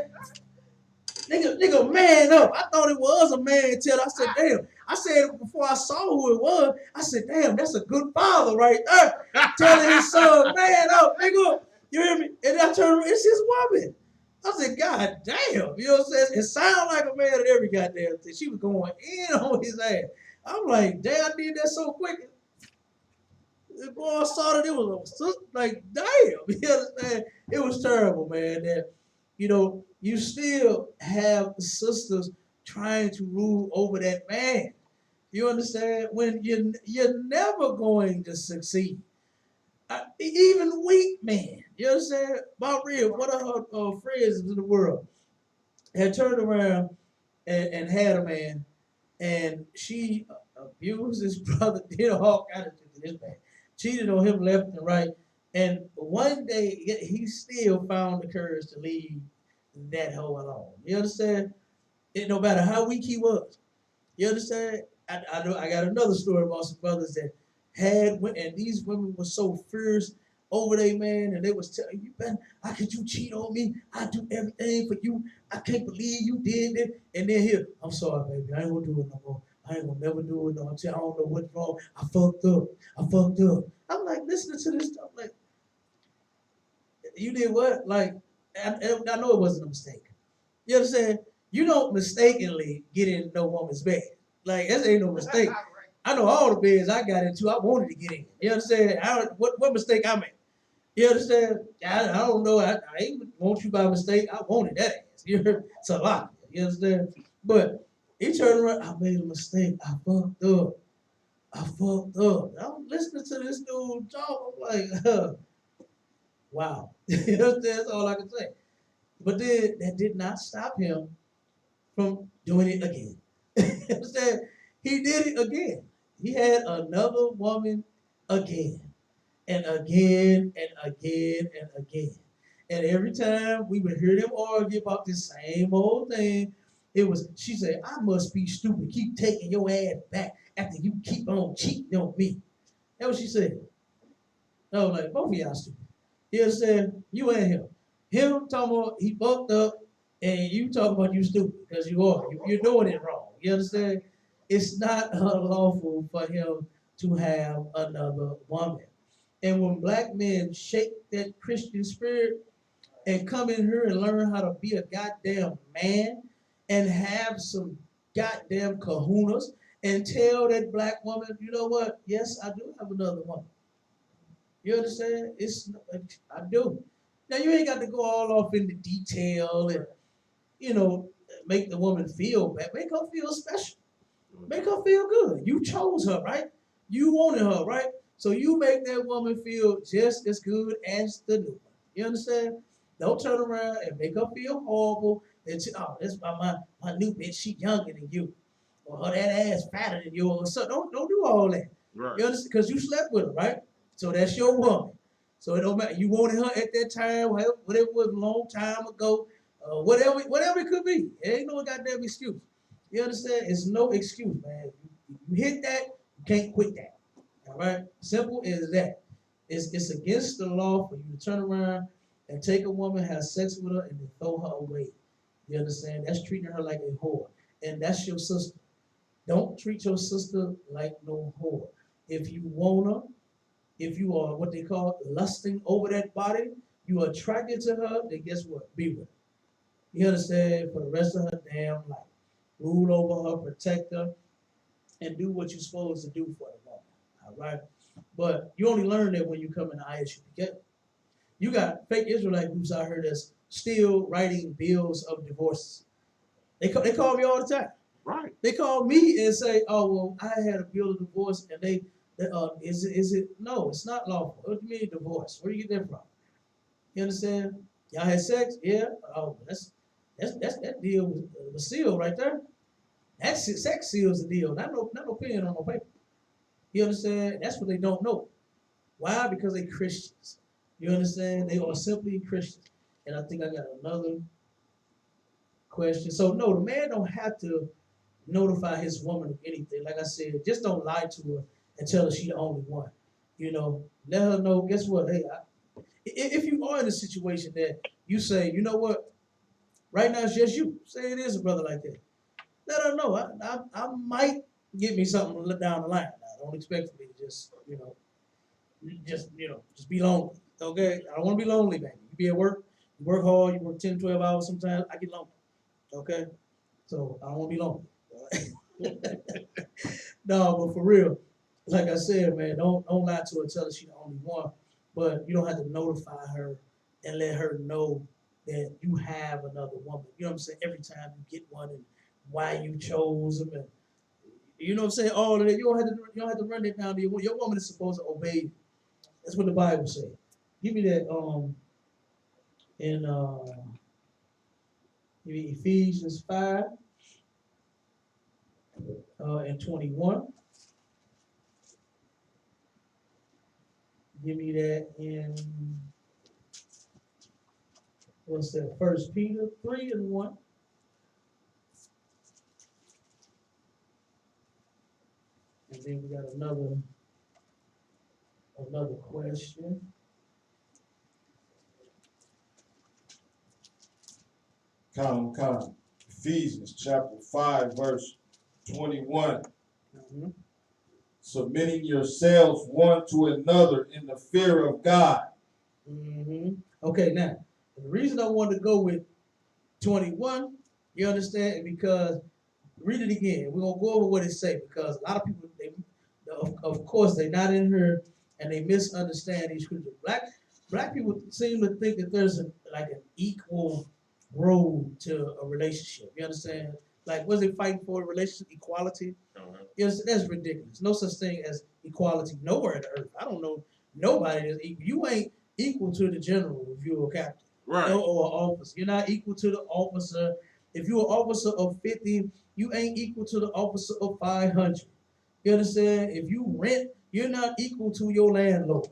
nigga, man up. I thought it was a man tell. I said, damn. I said before I saw who it was, I said, damn, that's a good father right there. Telling his son, man up, nigga. You hear me? And I turned around, it's his woman. I said, God damn. You know what I'm saying? It sounded like a man at every goddamn thing. She was going in on his ass. I'm like, damn, I did that so quick. The boy saw that it was like, damn. You understand? It was terrible, man. That, you know, you still have sisters trying to rule over that man. You understand? When you're never going to succeed. Even weak men. You understand? About real, one of her friends in the world had turned around and had a man, and she abused his brother, did all kinds of shit to this man, cheated on him left and right, and one day he still found the courage to leave that hoe alone. You understand? It no matter how weak he was. You understand? I know I got another story about some brothers that had and these women were so fierce over their man, and they was telling you, man, how could you cheat on me? I do everything for you. I can't believe you did it. And then here, I'm sorry, baby, I ain't gonna do it no more. I ain't gonna never do it no more. I don't know what's wrong. I fucked up. I fucked up. I'm like listening to this stuff, like, you did what? Like, I know it wasn't a mistake. You understand? You don't mistakenly get in no woman's bed. Like, that ain't no mistake. I know all the beds I got into, I wanted to get in. You understand? What mistake I made? You understand? I don't know. I ain't want you by mistake. I wanted that ass. It's a lot. You understand? But he turned around. I made a mistake. I fucked up. I fucked up. I'm listening to this dude talk. I'm like, wow. You understand? That's all I can say. But then that did not stop him from doing it again. You understand? He did it again. He had another woman again and again and again and again. And every time we would hear them argue about this same old thing, it was, she said, I must be stupid. Keep taking your ass back after you keep on cheating on me. That's what she said. I was like, both of y'all stupid. You understand? You and him. Him talking about he fucked up, and you talking about you stupid because you are. You're doing it wrong. You understand? It's not unlawful for him to have another woman. And when black men shake that Christian spirit and come in here and learn how to be a goddamn man and have some goddamn kahunas and tell that black woman, you know what? Yes, I do have another woman. You understand? I do. Now you ain't got to go all off into detail and you know make the woman feel bad. Make her feel special. Make her feel good. You chose her, right? You wanted her, right? So you make that woman feel just as good as the new one. You understand? Don't turn around and make her feel horrible. And say, oh, that's my new bitch. She younger than you, or her that ass fatter than yours. So don't do all that. Right. You understand? Because you slept with her, right? So that's your woman. So it don't matter. You wanted her at that time, whatever it was, a long time ago, whatever it could be. It ain't no goddamn excuse. You understand? It's no excuse, man. You hit that, you can't quit that. All right? Simple as that. It's against the law for you to turn around and take a woman, have sex with her, and then throw her away. You understand? That's treating her like a whore. And that's your sister. Don't treat your sister like no whore. If you want her, if you are what they call lusting over that body, you are attracted to her, then guess what? Be with her. You understand? For the rest of her damn life. Rule over her, protect her, and do what you're supposed to do for the woman. All right? But you only learn that when you come in the ISUPK. You got fake Israelite groups out here that's still writing bills of divorce. They call me all the time. Right. They call me and say, "Oh well, I had a bill of divorce," and is it? No, it's not lawful. What do you mean divorce? Where do you get that from? You understand? Y'all had sex? Yeah. Oh, that's that deal was sealed right there. That sex seals the deal. Not no pen on no paper. You understand? That's what they don't know. Why? Because they Christians. You understand? They are simply Christians. And I think I got another question. So no, the man don't have to notify his woman of anything. Like I said, just don't lie to her and tell her she the only one. You know, let her know. Guess what? Hey, if you are in a situation that you say, you know what, right now it's just you. Say it is a brother like that. Let her know. I might get me something down the line. I don't expect for me to just be lonely. Okay, I don't want to be lonely, baby. You be at work, you work hard, you work 10, 12 hours sometimes. I get lonely. Okay, so I don't want to be lonely. No, but for real, like I said, man, don't lie to her. Tell her she's the only one, but you don't have to notify her and let her know that you have another woman. You know what I'm saying? Every time you get one and why you chose them, and you know what I'm saying. All of that, you don't have to run that down to your woman. Your woman is supposed to obey you. That's what the Bible says. Give me that in Ephesians 5 and 21. Give me that in what's that? 1 Peter 3 and 1. then we got another question. Come. Ephesians chapter 5, verse 21. Mhm. Submitting yourselves one to another in the fear of God. Okay, now the reason I wanted to go with 21, you understand, because read it again. We're gonna go over what it say because a lot of people, of course, they're not in here and they misunderstand these scriptures. Black people seem to think that there's like an equal road to a relationship. You understand? Like, was they fighting for a relationship equality? Yes, that's ridiculous. No such thing as equality nowhere on earth. I don't know nobody that's equal. You ain't equal to the general if you're a captain. Right. Or an officer. You're not equal to the officer. If you're an officer of 50, you ain't equal to the officer of 500. You understand? If you rent, you're not equal to your landlord.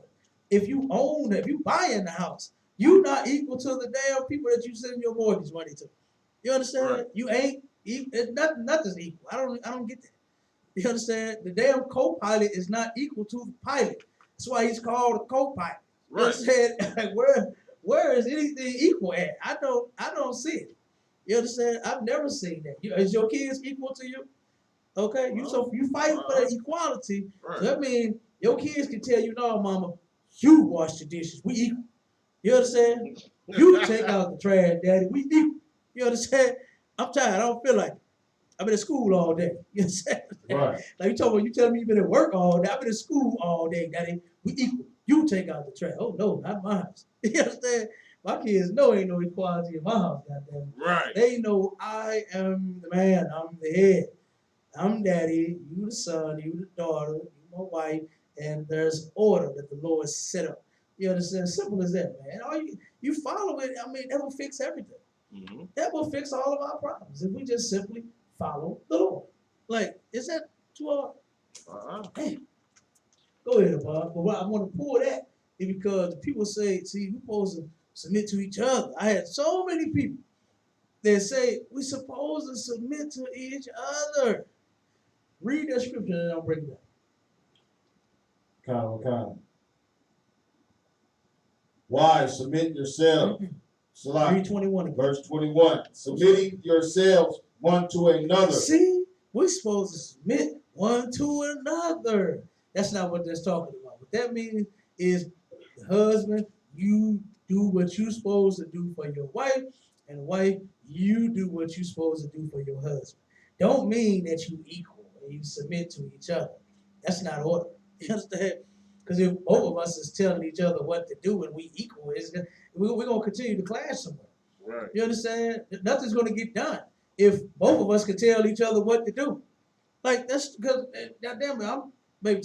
If you buying the house, you're not equal to the damn people that you send your mortgage money to. You understand? Right. You ain't equal. Nothing's equal. I don't get that. You understand? The damn co-pilot is not equal to the pilot. That's why he's called a co-pilot. You Right. understand? Like, where is anything equal at? I don't see it. You understand? I've never seen that. Is your kids equal to you? Okay, you fight for that equality. Right. So that means your kids can tell you, no, mama, you wash the dishes. We equal. You understand? You take out the trash, daddy. We equal. You understand? I'm tired. I don't feel like it. I've been at school all day. You understand? Right. Like you telling me you've been at work all day. I've been at school all day, daddy. We equal. You take out the trash. Oh no, not my house. You understand? My kids know ain't no equality in my house, goddamn. Right. They know I am the man, I'm the head. I'm daddy, you the son, you the daughter, you my wife, and there's order that the Lord set up. You understand? Simple as that, man. All you follow it, I mean, that will fix everything. Mm-hmm. That will fix all of our problems if we just simply follow the Lord. Like, is that too hard? Damn. Go ahead, Bob. But what I want to pull that is because the people say, see, we're supposed to submit to each other. I had so many people that say we're supposed to submit to each other. Read that scripture and I'll break it down. Come. Wives, submit yourselves. Read 21 again. Verse 21. Submitting yourselves one to another. See, we're supposed to submit one to another. That's not what that's talking about. What that means is the husband, you do what you're supposed to do for your wife, and wife, you do what you're supposed to do for your husband. Don't mean that you equal and you submit to each other. That's not order. You understand? Because if both of us is telling each other what to do and we equal, we're going to continue to clash somewhere. Right. You understand? Nothing's going to get done if both of us can tell each other what to do. Like, that's because, goddamn it, I'm maybe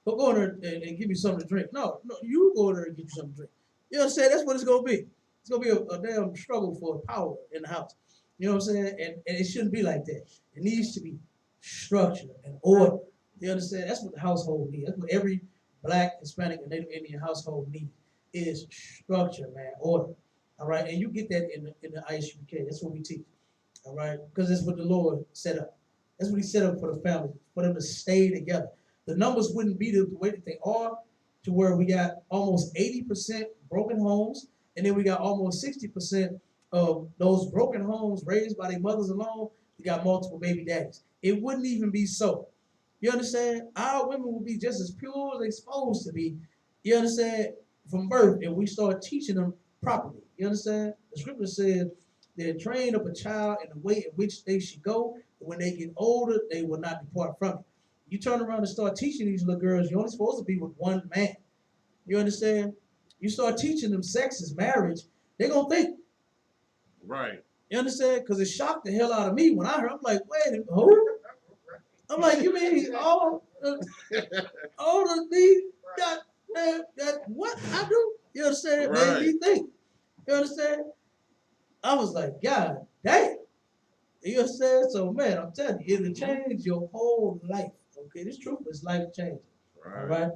go in there and give me something to drink. No, you go in there and get you something to drink. You understand? That's what it's going to be. It's going to be a damn struggle for power in the house. You know what I'm saying? And it shouldn't be like that. It needs to be structure and order. You understand? That's what the household needs. That's what every Black, Hispanic, and Native Indian household needs is structure, man, order. All right, and you get that in the Isupk. That's what we teach. All right, because that's what the Lord set up. That's what He set up for the family, for them to stay together. The numbers wouldn't be the way that they are, to where we got almost 80% broken homes, and then we got almost 60% of those broken homes raised by their mothers alone. We got multiple baby daddies. It wouldn't even be so. You understand? Our women will be just as pure as they're supposed to be. You understand? From birth, if we start teaching them properly. You understand? The scripture says they train up a child in the way in which they should go. But when they get older, they will not depart from it. You turn around and start teaching these little girls, you're only supposed to be with one man. You understand? You start teaching them sex is marriage, they're going to think. Right. You understand? Because it shocked the hell out of me when I heard. I'm like, wait a minute, who? I'm like, you mean all of these got what I do? You understand? Right. Made me think. You understand? I was like, God damn. You understand? So man, I'm telling you, it'll change your whole life. Okay, this truth is life changing. Right. All right.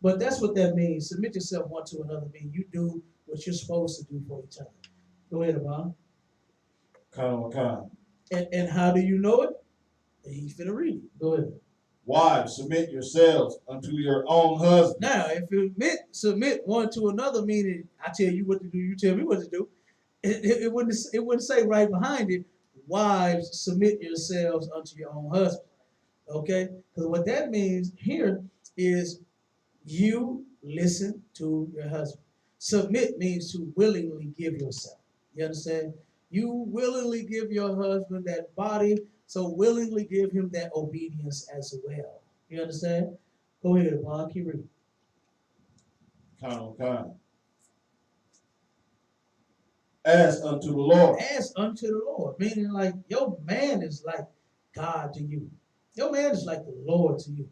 But that's what that means. Submit yourself one to another. Mean you do what you're supposed to do for each other. Go ahead, Abba. Come. And how do you know it? He's finna read it. Go ahead. Wives, submit yourselves unto your own husbands. Now, if you submit one to another, meaning I tell you what to do, you tell me what to do, it wouldn't say right behind it, wives, submit yourselves unto your own husband. Okay? Because what that means here is you listen to your husband. Submit means to willingly give yourself. You understand? You willingly give your husband that body, so willingly give him that obedience as well. You understand? Go ahead, Juan, keep reading. Kind. As unto the Lord. As unto the Lord, meaning like your man is like God to you. Your man is like the Lord to you.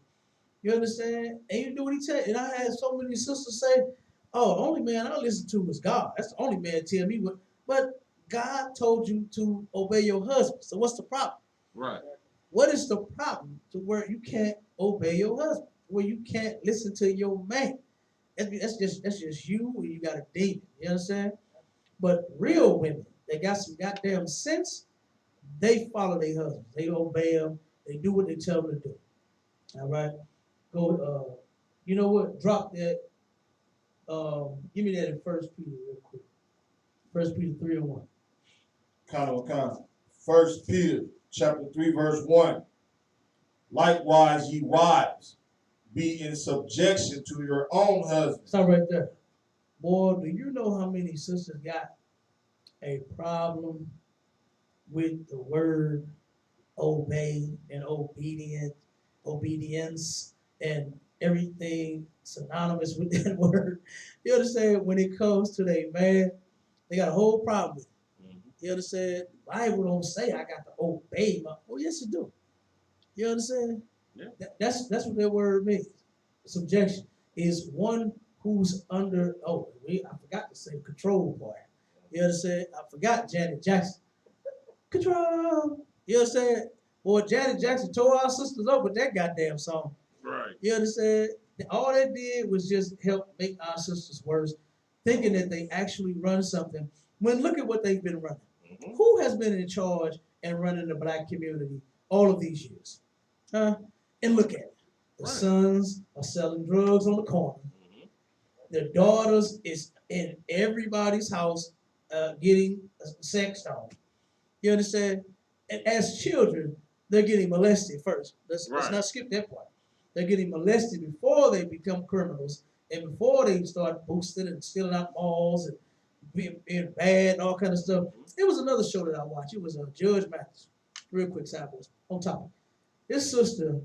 You understand? And you do what he tell you. And I had so many sisters say, oh, the only man I listen to is God. That's the only man tell me what. But God told you to obey your husband. So what's the problem? Right. What is the problem to where you can't obey your husband? Where you can't listen to your man? That's just you and you got a demon. You understand? But real women, they got some goddamn sense. They follow their husbands. They obey them. They do what they tell them to do. All right. Go. You know what? Drop that. Give me that in First Peter real quick. First Peter 3:1. Kind. 1 Peter chapter 3, verse 1. Likewise, ye wives, be in subjection to your own husbands. Stop right there. Boy, do you know how many sisters got a problem with the word obey and obedience, and everything synonymous with that word? You understand? When it comes to their man, they got a whole problem with it. You understand? The Bible don't say I got to obey my. Oh, yes, it do. You understand? Yeah. That's what that word means. Subjection is one who's under. Oh, I forgot to say control part. You understand? I forgot Janet Jackson. Control. You understand? Boy, Janet Jackson tore our sisters up with that goddamn song. Right. You understand? All that did was just help make our sisters worse, thinking that they actually run something. When look at what they've been running. Mm-hmm. Who has been in charge and running the black community all of these years? Huh? And look at it. The Right. sons are selling drugs on the corner. Mm-hmm. Their daughters is in everybody's house getting sexed on. You understand? And as children, they're getting molested first. Let's Right. not skip that part. They're getting molested before they become criminals and before they start boosting and stealing out malls and being bad and all kind of stuff. It was another show that I watched. It was Judge Mathis. Real quick sideways on topic. This sister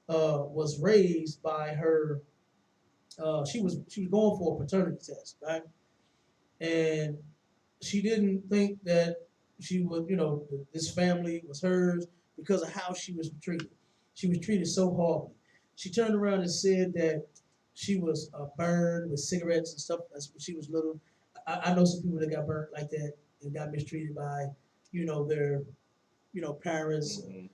was raised by her. She was going for a paternity test, right? And she didn't think that she was, this family was hers because of how she was treated. She was treated so horribly. She turned around and said that she was burned with cigarettes and stuff. That's when she was little. I know some people that got burnt like that and got mistreated by, their, parents. Mm-hmm.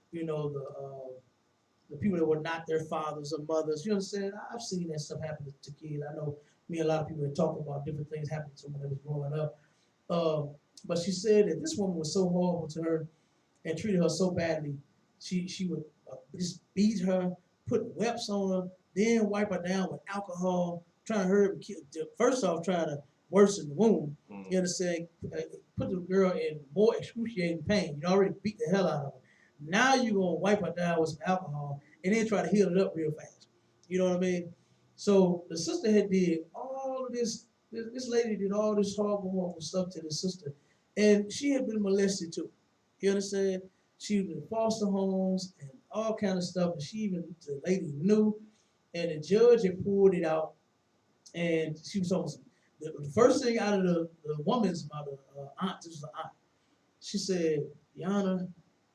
The people that were not their fathers or mothers. You understand? I've seen that stuff happen to kids. I know me and a lot of people have talked about different things happening to them when they was growing up. But she said that this woman was so horrible to her and treated her so badly. She would just beat her, put webs on her, then wipe her down with alcohol, trying to hurry up and kill. First off, trying to worsen the wound. Mm-hmm. You understand? Put the girl in more excruciating pain. You already beat the hell out of her. Now you're going to wipe her down with some alcohol and then try to heal it up real fast. You know what I mean? So the sister had did all of this. This lady did all this horrible stuff to the sister. And she had been molested too. You understand? She was in foster homes and all kind of stuff. And the lady knew. And the judge had pulled it out. And she was almost, the first thing out of the woman's mother, aunt, this was an aunt. She said, Yana,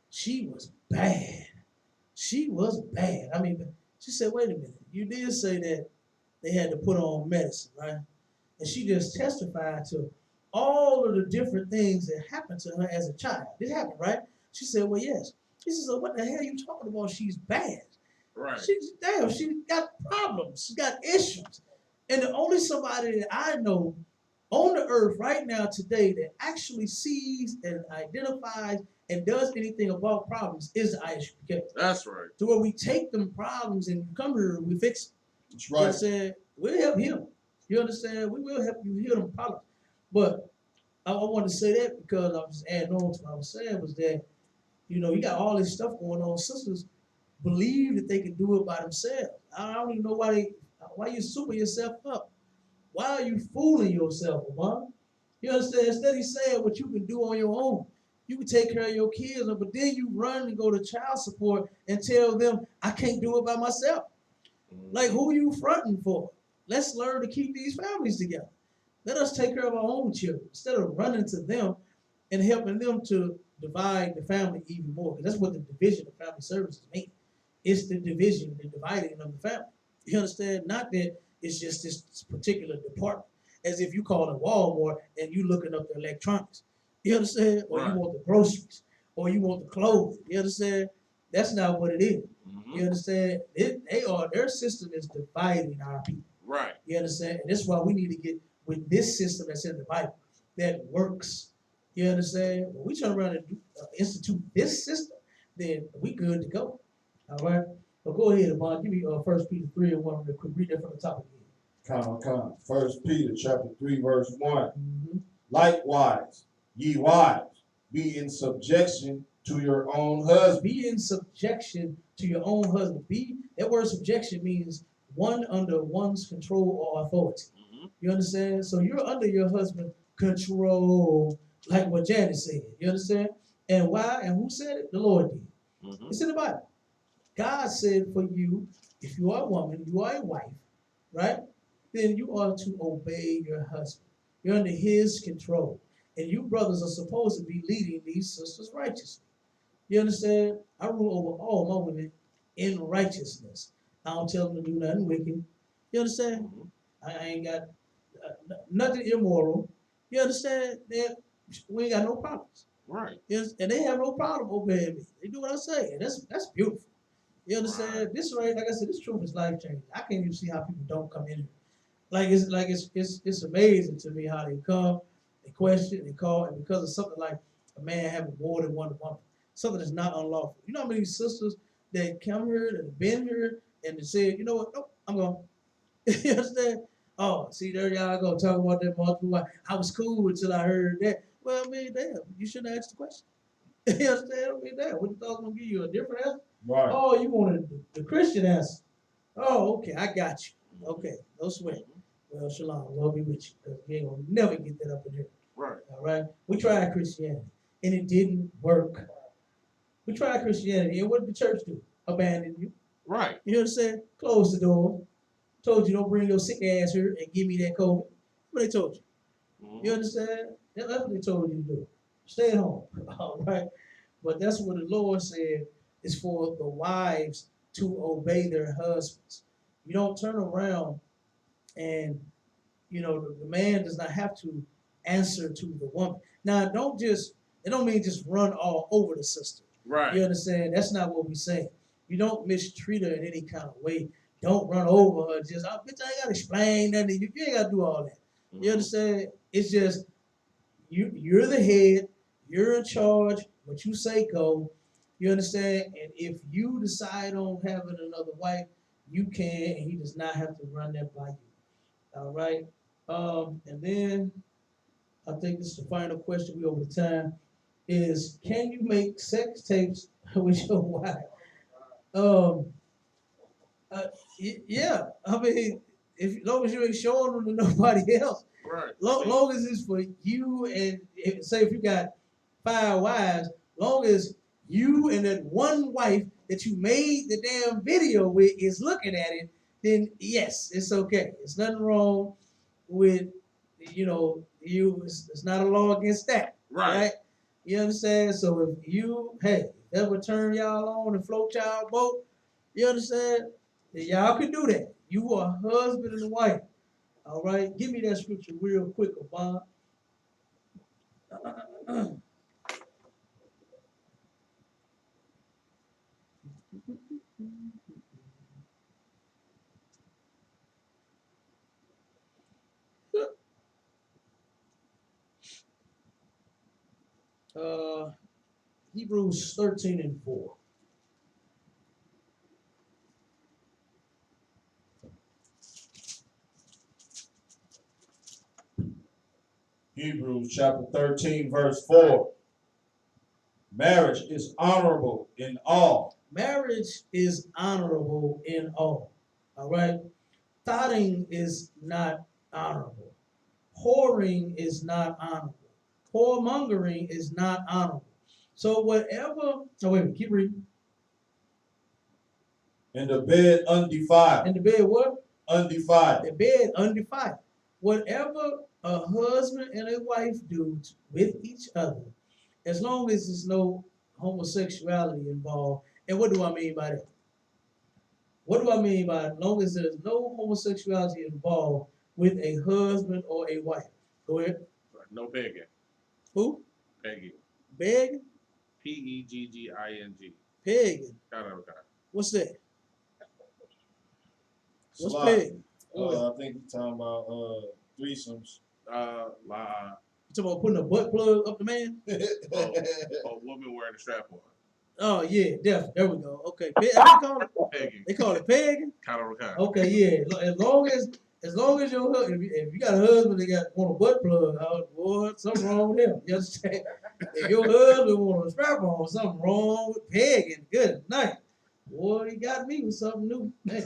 she was bad. She was bad. I mean, she said, wait a minute. You did say that they had to put on medicine, right? And she just testified to all of the different things that happened to her as a child. This happened, right? She said, well, yes. She said, so what the hell are you talking about? She's bad. Right. She got problems. She got issues. And the only somebody that I know on the earth right now today that actually sees and identifies and does anything about problems is the ISUPK. That's right. To where we take them problems and come here and we fix them. That's You right. understand? We'll help him. You understand? We will help you heal them problems. But I want to say that because I was just adding on to what I was saying was that, you got all this stuff going on. Sisters believe that they can do it by themselves. I don't even know why you super yourself up. Why are you fooling yourself, man? You understand? Instead of saying what you can do on your own, you can take care of your kids, but then you run and go to child support and tell them, I can't do it by myself. Like, who are you fronting for? Let's learn to keep these families together. Let us take care of our own children instead of running to them and helping them to divide the family even more. Because that's what the division of family services mean. It's the division, the dividing of the family. You understand? Not that it's just this particular department. As if you call it Walmart and you looking up the electronics. You understand? Or you Right. want the groceries. Or you want the clothes. You understand? That's not what it is. You understand? Their system is dividing our people. Right. You understand? And that's why we need to get with this system that's in the Bible that works. You understand? When we turn around and institute this system, then we good to go. All right. Well, go ahead, Amon. Give me 1 Peter 3:1 real quick. Read that from the top again. Come. 1 Peter chapter 3, verse 1. Mm-hmm. Likewise, ye wives, be in subjection to your own husband. Be in subjection to your own husband. That word subjection means one under one's control or authority. You understand? So you're under your husband's control, like what Janice said. You understand? And why? And who said it? The Lord did. It's in the Bible. God said for you, if you are a woman, you are a wife, right? Then you are to obey your husband. You're under his control. And you brothers are supposed to be leading these sisters righteously. You understand? I rule over all my women in righteousness. I don't tell them to do nothing wicked. You understand? I ain't got nothing immoral. You understand? We ain't got no problems. Right. Yes, and they have no problem obeying me. They do what I say, and that's beautiful. You understand? Right. This right, like I said, this truth is life changing. I can't even see how people don't come in here. It's amazing to me how they come, they question, they call, and because of something like a man having more than one woman, something that's not unlawful. You know how many sisters that come here, that have been here, and they said, you know what? Nope, I'm going. You understand? Oh, see, there y'all go talking about that multiple wife. I was cool until I heard that. Well, I mean, damn, you shouldn't ask the question. You understand? I mean, damn, what you thought was gonna give you a different answer? Right. Oh, you wanted the Christian answer. Oh, okay, I got you. Okay, no sweat. Well, shalom, Lord be with you, because we ain't gonna never get that up in here. Right. All right? We tried Christianity, and it didn't work. We tried Christianity, and what did the church do? Abandon you. Right. You understand? Close the door. Told you don't bring your sick ass here and give me that COVID. What they told you? You understand? That's what they told you to do. Stay at home. All right. But that's what the Lord said is for the wives to obey their husbands. You don't turn around and the man does not have to answer to the woman. Now it don't mean just run all over the sister. Right. You understand? That's not what we say. You don't mistreat her in any kind of way. Don't run over her. Just, bitch, I ain't gotta explain nothing. You ain't gotta do all that. You understand? It's just you're the head. You're in charge. What you say go. You understand? And if you decide on having another wife, you can, and he does not have to run that by you. All right. And then I think this is the final question. We over the time. Is can you make sex tapes with your wife? Um, yeah. I mean, if as long as you ain't showing them to nobody else, Right. long as it's for you and say if you got 5 wives, long as you and that one wife that you made the damn video with is looking at it, then yes, it's okay. It's nothing wrong with you. It's not a law against that, right? You understand? So if you that would turn y'all on and float y'all boat, you understand? Then y'all can do that. You are husband and wife. All right, give me that scripture real quick, Bob. Hebrews 13:4. Hebrews chapter 13, verse 4. Marriage is honorable in all. Marriage is honorable in all. All right? Thotting is not honorable. Whoring is not honorable. Whoremongering is not honorable. So whatever, oh wait a minute, keep reading. In the bed undefiled. In the bed what? Undefiled. The bed undefiled. Whatever a husband and a wife do with each other, as long as there's no homosexuality involved. And what do I mean by that? What do I mean by as long as there's no homosexuality involved with a husband or a wife? Go ahead. No begging. Who? Pegging. Begging? Pegging. Pegging. Okay. What's that? What's Salaki. pegging? I think we're talking about threesomes. Lie. You talking about putting a butt plug up the man? A woman wearing a strap on. Oh yeah, definitely. There we go. Okay, that's what they call it. Pegging. They call it pegging. Kind of. Okay, yeah. As long as your husband, if you got a husband that want a butt plug out, boy, something wrong with him. You understand? If your husband want a strap on, something wrong with pegging. Good night. Boy, he got me with something new. Hey,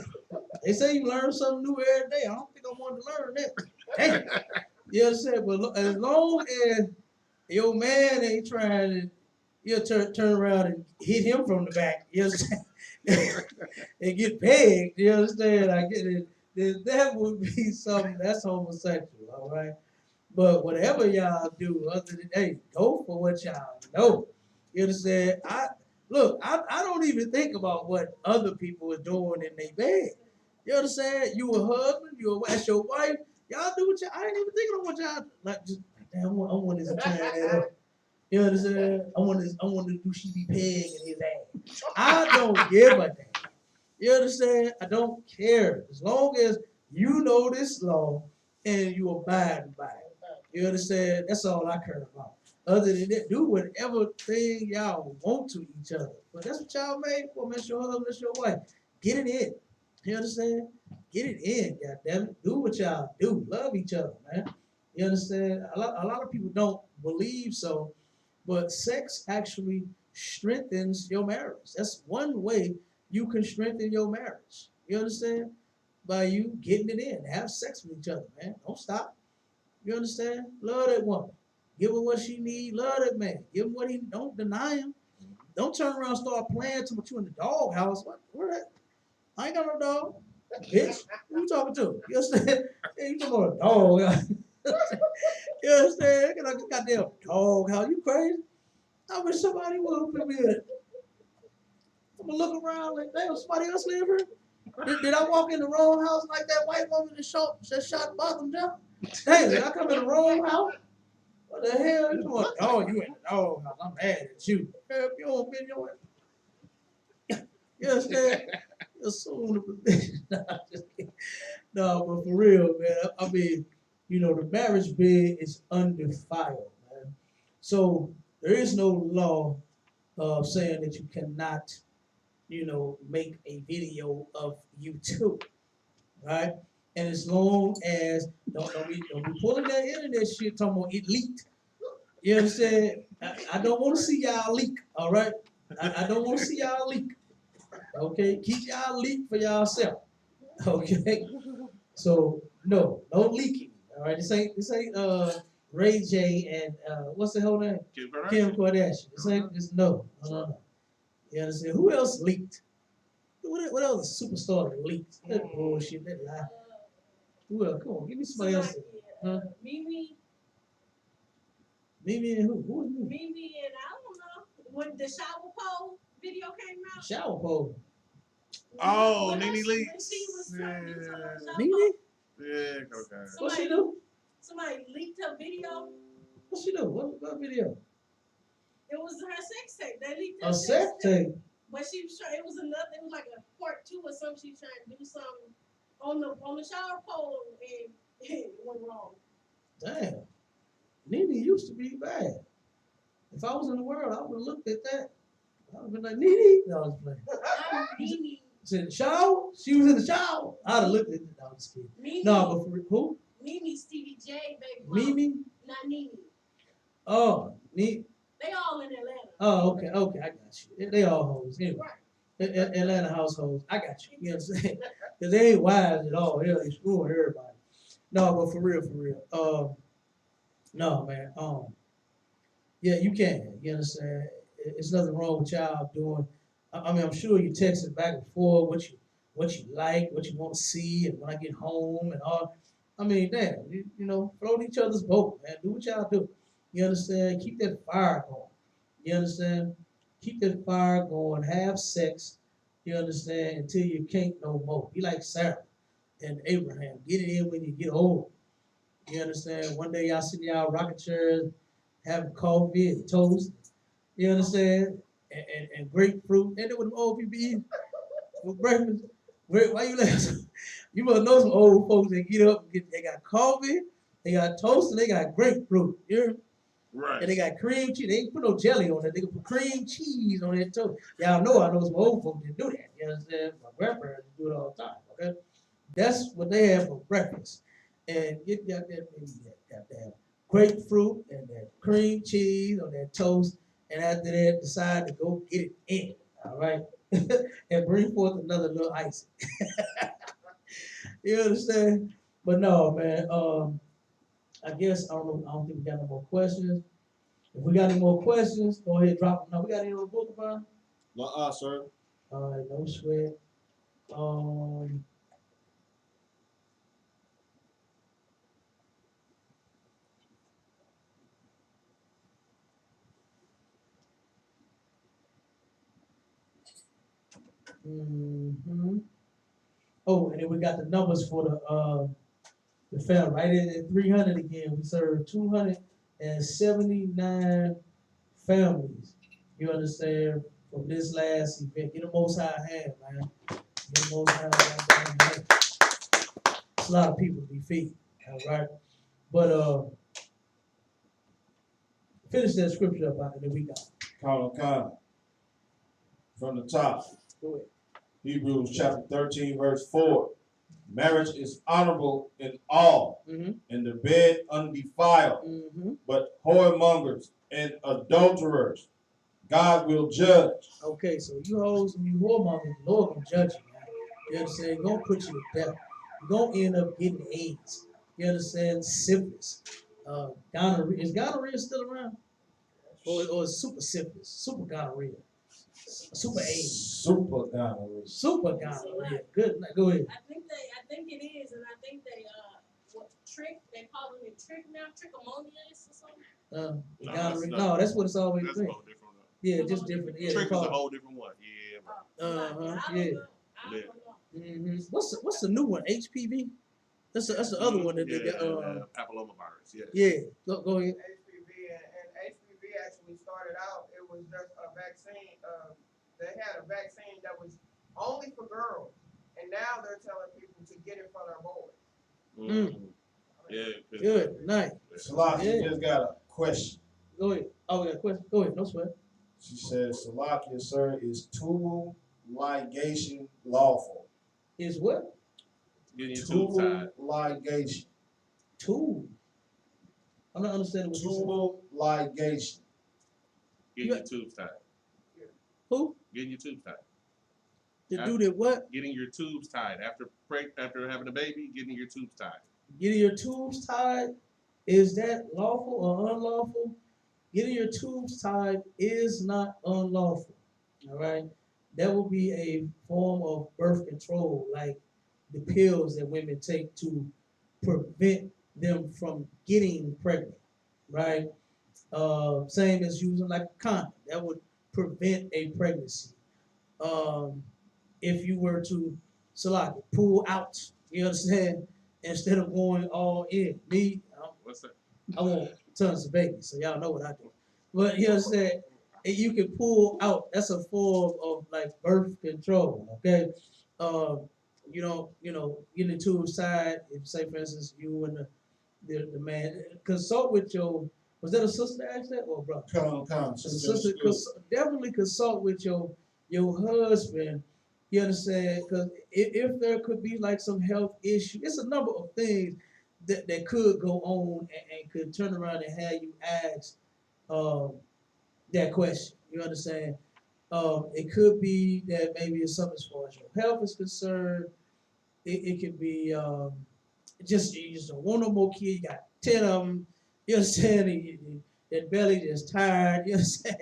they say you learn something new every day. I don't think I want to learn that. Hey, you understand? But as long as your man ain't trying to, you'll turn around and hit him from the back. You understand? And get pegged. You understand? I get it. That would be something that's homosexual, all right? But whatever y'all do, other than hey, go for what y'all know. You understand? I don't even think about what other people are doing in their bed. You understand? You a husband, that's your wife. Y'all do what y'all. I ain't even thinking of what y'all like. Just damn, I want this to turn that up. You understand? I want to do she be pegging his ass. I don't give a damn. You understand? I don't care. As long as you know this law and you abide by it. You understand? That's all I care about. Other than that, do whatever thing y'all want to each other. But that's what y'all made for. That's your husband, that's your wife. Get it in. You understand? Get it in, goddammit. Do what y'all do. Love each other, man. You understand? A lot of people don't believe so, but sex actually strengthens your marriage. That's one way you can strengthen your marriage. You understand? By you getting it in. Have sex with each other, man. Don't stop. You understand? Love that woman. Give her what she need. Love that man. Give him what he don't deny him. Don't turn around and start playing to put you in the doghouse. What that? I ain't got no dog. Bitch. Who you talking to? You understand? Hey, you talking about a dog. You understand? Get a goddamn doghouse. You crazy? I wish somebody would put me in it. I'm gonna look around like, damn, somebody else live here? Did I walk in the wrong house like that white woman that shot Botham Jeff? Damn, did I come in the wrong house? What the hell? You doing? Oh, you in the dog house. I'm mad at you. If you don't fit your you understand? Assume the position. No, I'm just kidding. No, but for real, man. I mean, the marriage bed is undefiled, man. So there is no law saying that you cannot make a video of you too, right? And as long as don't be pulling that internet shit talking about it leaked. You understand? I don't want to see y'all leak, all right? I don't want to see y'all leak. Okay? Keep y'all leak for y'allself. Okay? So no leaking. All right. This ain't Ray J and what's the whole name? Kim Kardashian. This no. You understand? Who else leaked? What else superstar leaked? That bullshit, that lie. Who else? Come on, give me somebody else. Huh? Mimi Mimi and who? Who is Mimi? Mimi and I don't know when the shower pole video came out. Shower pole. Oh, Nene Lee. When she was trying to do her shower Nene? pole, Yeah, okay. What she do? somebody leaked her video. What she do? What video? It was her sex tape. They leaked her A sex tape. But she was trying. It was like a part 2 or something. She was trying to do something on the shower pole and it went wrong. Damn. Nene used to be bad. If I was in the world, I would have looked at that. I would have been like, Nene. No, I was playing. I'm Mimi. She's in the shower. She was in the shower. I'd have looked at it. No, I'm just kidding. Mimi. No, but for who? Mimi, Stevie J, baby mama. Mimi? Not Nene. Oh, neat. They all in Atlanta. Oh, okay, I got you. They all hoes. Anyway, Right. Atlanta households. I got you. You know what I'm saying? Because they ain't wise at all. Hell, they screwing everybody. No, but for real. No, man. Yeah, you can. You understand? It's nothing wrong with y'all doing. I mean, I'm sure you texted back and forth what you like, what you want to see, and when I get home and all. I mean, damn, you know, float each other's boat, man. Do what y'all do. You understand? Keep that fire going. You understand? Keep that fire going. Have sex. You understand? Until you can't no more. Be like Sarah and Abraham. Get it in when you get old. You understand? One day y'all sit in y'all rocking chairs, having coffee and toast. You understand? And grapefruit. And then what them old people eat for breakfast. Why you laughing? You must know some old folks that get up and they got coffee, they got toast, and they got grapefruit. You hear me? Right. And they got cream cheese. They ain't put no jelly on it. They can put cream cheese on that toast. Y'all know I know some old folks that do that. You understand? My grandparents do it all the time. Okay? That's what they have for breakfast. And get that goddamn grapefruit and that cream cheese on that toast. And after that, decide to go get it in. All right? And bring forth another little icing. You understand? But no, man. I guess I don't think we got no more questions. If we got any more questions, go ahead and drop them. No, we got any on the book about? No, sir. All right, no sweat. Mm-hmm. Oh, and then we got the numbers for the family. Right at 300 again. We served 279 families. You understand? From this last event. Get the most high hand, man. Get the most high hand. It's a lot of people to be feeding. All right. But finish that scripture up and then we got. Count from the top. Go ahead. Hebrews chapter 13, verse 4. Marriage is honorable in all, and the bed undefiled. But whoremongers and adulterers, God will judge. Okay, so you hoes and you whoremongers, the Lord gonna judge you, man. You understand? He's gonna put you to death. You're gonna end up getting AIDS. You understand? Syphilis. Gonorrhea. Is gonorrhea still around? Or is super syphilis? Super gonorrhea. Super AIDS. Super gonorrhea. Super gonorrhea. Good. Go ahead. I think it is, and I think they they call it trick now, trichomoniasis or something. Gonorrhea. No, that's what it's always That's been. a whole different. Yeah, just different. Yeah, Trick is a whole different one. Yeah. Yeah. What's the new one? HPV. That's the other one that they got. Papillomavirus. Yeah. Yeah. Go ahead. HPV and HPV actually started out. It was just a vaccine. They had a vaccine that was only for girls, and now they're telling people to get it for their boys. Yeah. Good. Nice. Salakia just got a question. Go ahead. Oh, we got a question. Go ahead. No sweat. She says, Salakia, sir, is tubal ligation lawful? Is what? Getting your tubes tied. Ligation. Tube. I'm not understanding what you're saying. Tubal ligation. Getting your tubes tied. Who? Getting your tubes tied. To do that what? Getting your tubes tied. After having a baby, getting your tubes tied. Getting your tubes tied, is that lawful or unlawful? Getting your tubes tied is not unlawful. All right? That will be a form of birth control, like the pills that women take to prevent them from getting pregnant, right? Same as using like a condom. That would prevent a pregnancy. If you were to pull out, you understand, instead of going all in. Me, What's that? I want tons of babies, so y'all know what I do. But you understand, you can pull out. That's a form of like birth control. Okay, getting the tubes tied. If say for instance you and the man consult with your Was that a sister that asked that or a brother? Come, So the sister, definitely consult with your husband. You understand? Because if there could be like some health issue, it's a number of things that could go on and could turn around and have you ask um, that question. You understand? It could be that maybe it's something as far as your health is concerned. It could be just you just don't want no more kids. You got 10 of them. You understand? That belly just tired. You understand?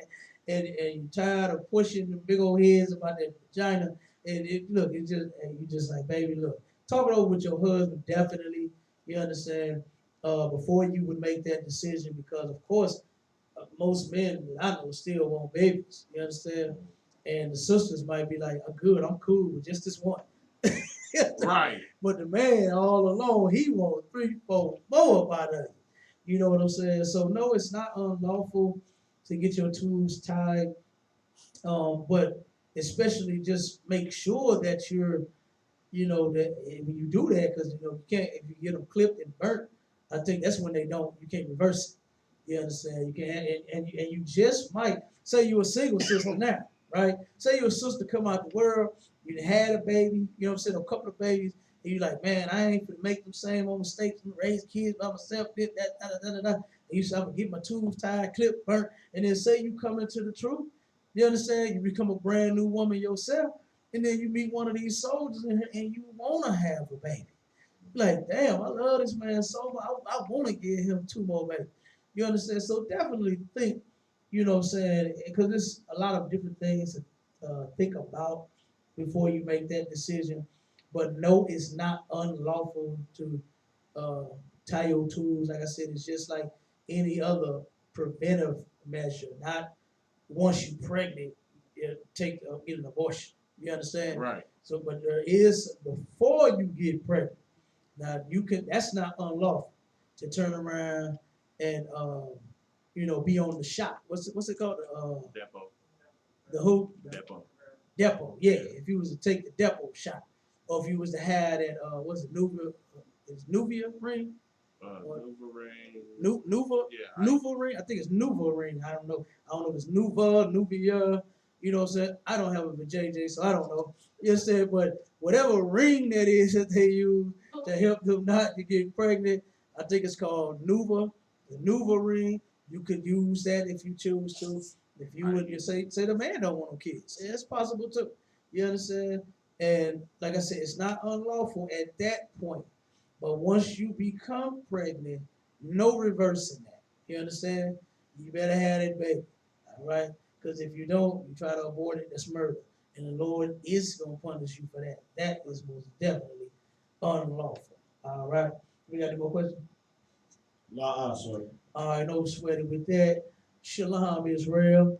And you're tired of pushing the big old heads about that vagina. And and you just like, baby, look, talk it over with your husband, definitely. You understand? Before you would make that decision, because of course, most men that I know still want babies. You understand? And the sisters might be like, "I'm good. I'm cool with just this one." Right. But the man all alone, he wants 3, 4 more up out of it. You know what I'm saying? So no, it's not unlawful to get your tubes tied, but especially just make sure that that when you do that, because you can't if you get them clipped and burnt. I think that's when you can't reverse it. You understand? You can and you just might say you're a single sister now, right? Say your sister come out the world, you had a baby, you know what I'm saying, a couple of babies, and you're like, man, I ain't gonna make them same old mistakes and raise kids by myself, did that, da. And you say, I'm gonna get my tubes tied, clipped, burnt, and then say you come into the truth. You understand? You become a brand new woman yourself, and then you meet one of these soldiers and you wanna have a baby. Like, damn, I love this man so much. I want to give him 2 more babies. You understand? So definitely think, you know what I'm saying? Because there's a lot of different things to think about before you make that decision. But no, it's not unlawful to uh, tie your tools. Like I said, it's just like any other preventive measure. Not once you're pregnant, get an abortion. You understand? Right. So, but there is before you get pregnant. Now that's not unlawful to turn around and be on the shot. What's it called? Depot. The who? Depot. Depot. Yeah. If you was to take the depot shot, or if you was to have that what's it, Nuvia? Is Nuvia ring? Nuva ring. Nuva? Yeah. Nuva ring? I think it's Nuva ring. I don't know. I don't know if it's Nuva, Nuvia. You know what I'm saying? I don't have a JJ, so I don't know. You understand? But whatever ring that is that they use to help them not to get pregnant, I think it's called Nuva. The Nuva ring. You could use that if you choose to. If you would you say the man don't want no kids. Yeah, it's possible too. You understand? And like I said, it's not unlawful at that point. But once you become pregnant, no reversing that. You understand? You better have that baby. All right? Because if you don't, you try to abort it, that's murder. And the Lord is going to punish you for that. That is most definitely unlawful. All right? We got any more questions? Nah, sir. All right, no sweating with that. Shalom, Israel.